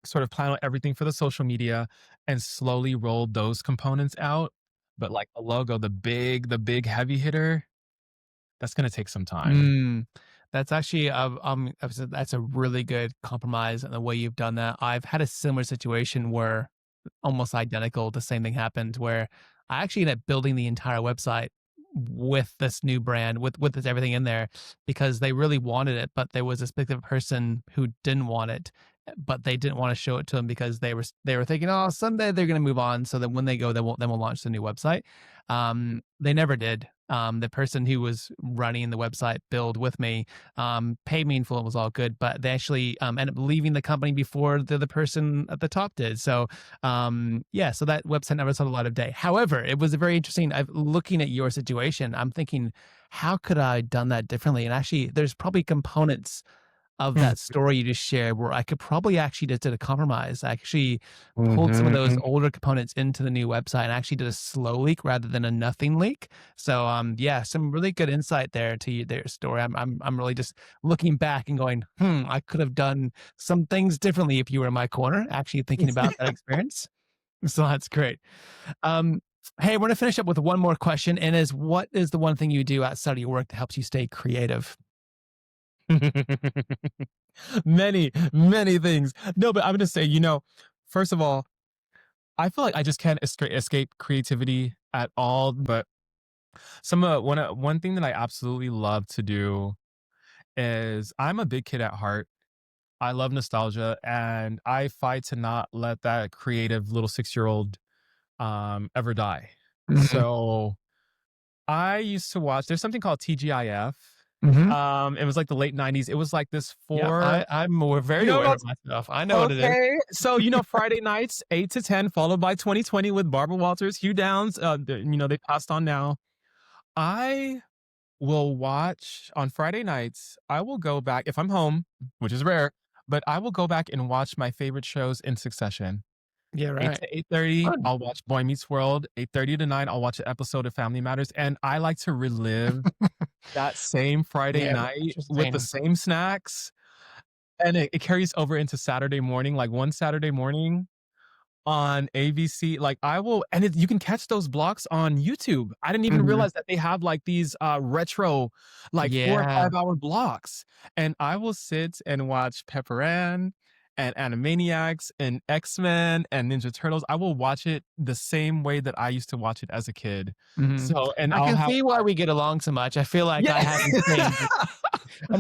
sort of plan out everything for the social media and slowly roll those components out. But like the logo, the big heavy hitter, that's going to take some time. That's actually that's a really good compromise in the way you've done that. I've had a similar situation where almost identical, the same thing happened where I actually ended up building the entire website with this new brand, with this everything in there, because they really wanted it, but there was a specific person who didn't want it, but they didn't want to show it to them because they were thinking, oh, someday they're going to move on, so that when they go, then we'll launch the new website. They never did. The person who was running the website build with me paid me in full. It was all good, but they actually ended up leaving the company before the person at the top did. So yeah, so that website never saw the light of day. However, it was a very interesting. Looking at your situation, I'm thinking, how could I have done that differently? And actually, there's probably components of that story you just shared where I could probably actually just did a compromise. I actually pulled some of those older components into the new website and actually did a slow leak rather than a nothing leak. So yeah, some really good insight there to their story. I'm really just looking back and going, I could have done some things differently if you were in my corner, actually thinking about that experience. So that's great. Hey, we're gonna finish up with one more question, and what is the one thing you do outside of your work that helps you stay creative? Many things. No, but I'm going to say, first of all, I feel like I just can't escape creativity at all. But one thing that I absolutely love to do is I'm a big kid at heart. I love nostalgia, and I fight to not let that creative little 6-year-old ever die. So I used to watch. There's something called TGIF. It was like the late 90s. It was like this Yeah, I'm very aware of myself. I know what it is. Okay. So, Friday nights, 8 to 10, followed by 2020 with Barbara Walters, Hugh Downs. They passed on now. I will watch on Friday nights. I will go back if I'm home, which is rare, but I will go back and watch my favorite shows in succession. Yeah, 8 right. to 8:30, Fun. I'll watch Boy Meets World. 8:30 to 9, I'll watch an episode of Family Matters, and I like to relive that same Friday Yeah, night with the interesting. same snacks, and it carries over into Saturday morning, like, one Saturday morning on ABC, like, I will and it you can catch those blocks on YouTube. I didn't even Mhm. realize that they have, like, these, retro, like, 4 or Yeah. 5-hour blocks, and I will sit and watch Pepper Ann and Animaniacs and X-Men and Ninja Turtles. I will watch it the same way that I used to watch it as a kid. Mhm. So and I I'll can have see why we get along so much. I feel like I Yeah. have the same.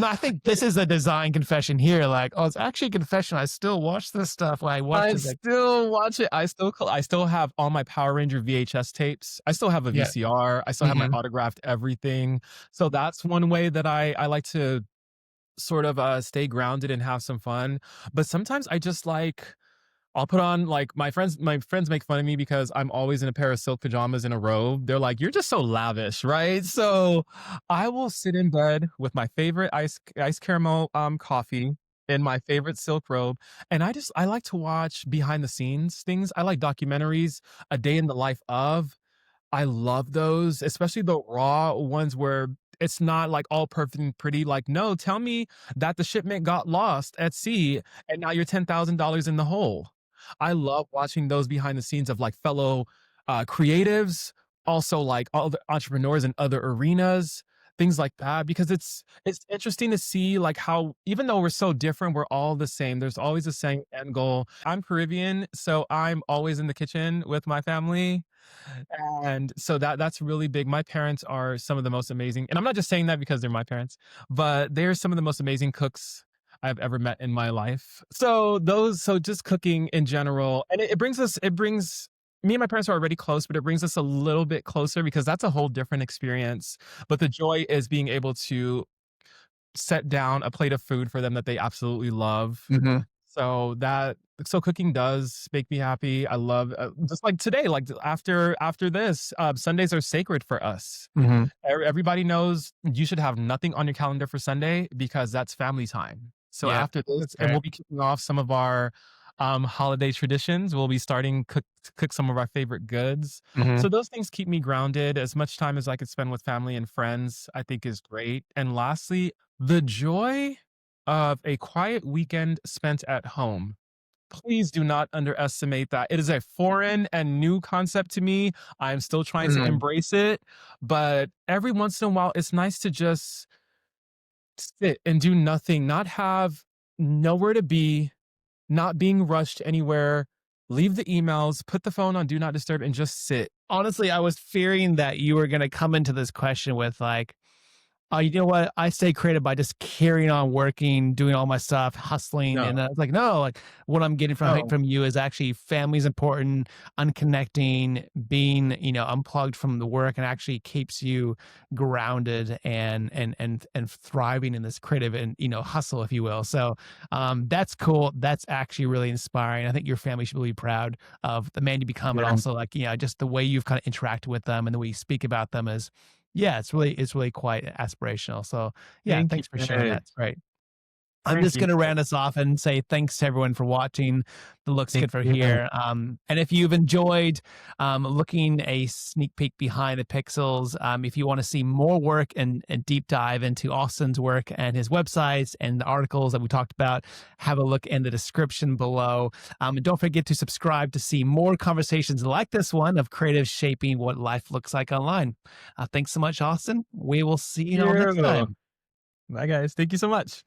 I think this is a design confession here. Like, oh, it's actually a confession. I still watch this stuff when I watched I it. Like, still watch it. I still have all my Power Ranger VHS tapes. I still have a yeah. VCR. I still have my Mhm. autographed everything. So that's one way that I like to sort of, stay grounded and have some fun. But sometimes I just like I'll put on like my friends make fun of me because I'm always in a pair of silk pajamas and a robe. They're like, "You're just so lavish," right? So I will sit in bed with my favorite ice caramel coffee in my favorite silk robe, and I like to watch behind the scenes things. I like documentaries, a day in the life of. I love those, especially the raw ones where it's not like all perfect and pretty. Like, no, tell me that the shipment got lost at sea and now you're $10,000 in the hole. I love watching those behind the scenes of like fellow creatives, also like all the entrepreneurs in other arenas, things like that, because it's interesting to see like how even though we're so different, we're all the same. There's always the same end goal. I'm Caribbean, so I'm always in the kitchen with my family and so that's really big. My parents are some of the most amazing, and I'm not just saying that because they're my parents, but they're some of the most amazing cooks I've ever met in my life. So just cooking in general, and it brings me and my parents are already close, but it brings us a little bit closer because that's a whole different experience. But the joy is being able to set down a plate of food for them that they absolutely love. Mhm. So cooking does make me happy. I love just like today, like after this, Sundays are sacred for us. Mhm. Everybody knows you should have nothing on your calendar for Sunday because that's family time. So Yeah, after this, that's and fair. we'll be kicking off some of our holiday traditions. We'll be starting cook some of our favorite goods. Mhm. So those things keep me grounded. As much time as I could spend with family and friends, I think is great. And lastly, the joy of a quiet weekend spent at home. Please do not underestimate that. It is a foreign and new concept to me. I'm still trying to Mhm. embrace it, but every once in a while, it's nice to just sit and do nothing, not have nowhere to be, not being rushed anywhere. Leave the emails, put the phone on do not disturb, and just sit. Honestly, I was fearing that you were gonna come into this question with like, "Oh, you know what? I stay creative by just carrying on working, doing all my stuff, hustling." And No, I was like, no, like what I'm getting no. from you is actually family's important, unconnecting, being, unplugged from the work and actually keeps you grounded and thriving in this creative and hustle, if you will. So that's cool. That's actually really inspiring. I think your family should really be proud of the man you become, and Yeah. also like, just the way you've kind of interacted with them and the way you speak about them is yeah, it's really quite aspirational. So yeah, Thank you. thanks for sharing that. It's great. I'm Thank just you. going to round us off and say thanks to everyone for watching the Looks Thank Good for you. Here. And if you've enjoyed looking a sneak peek behind the pixels, if you want to see more work and deep dive into Austin's work and his websites and the articles that we talked about, have a look in the description below. And don't forget to subscribe to see more conversations like this one of creatives shaping what life looks like online. Thanks so much, Austin. We will see you all next You. time. Bye, guys. Thank you so much.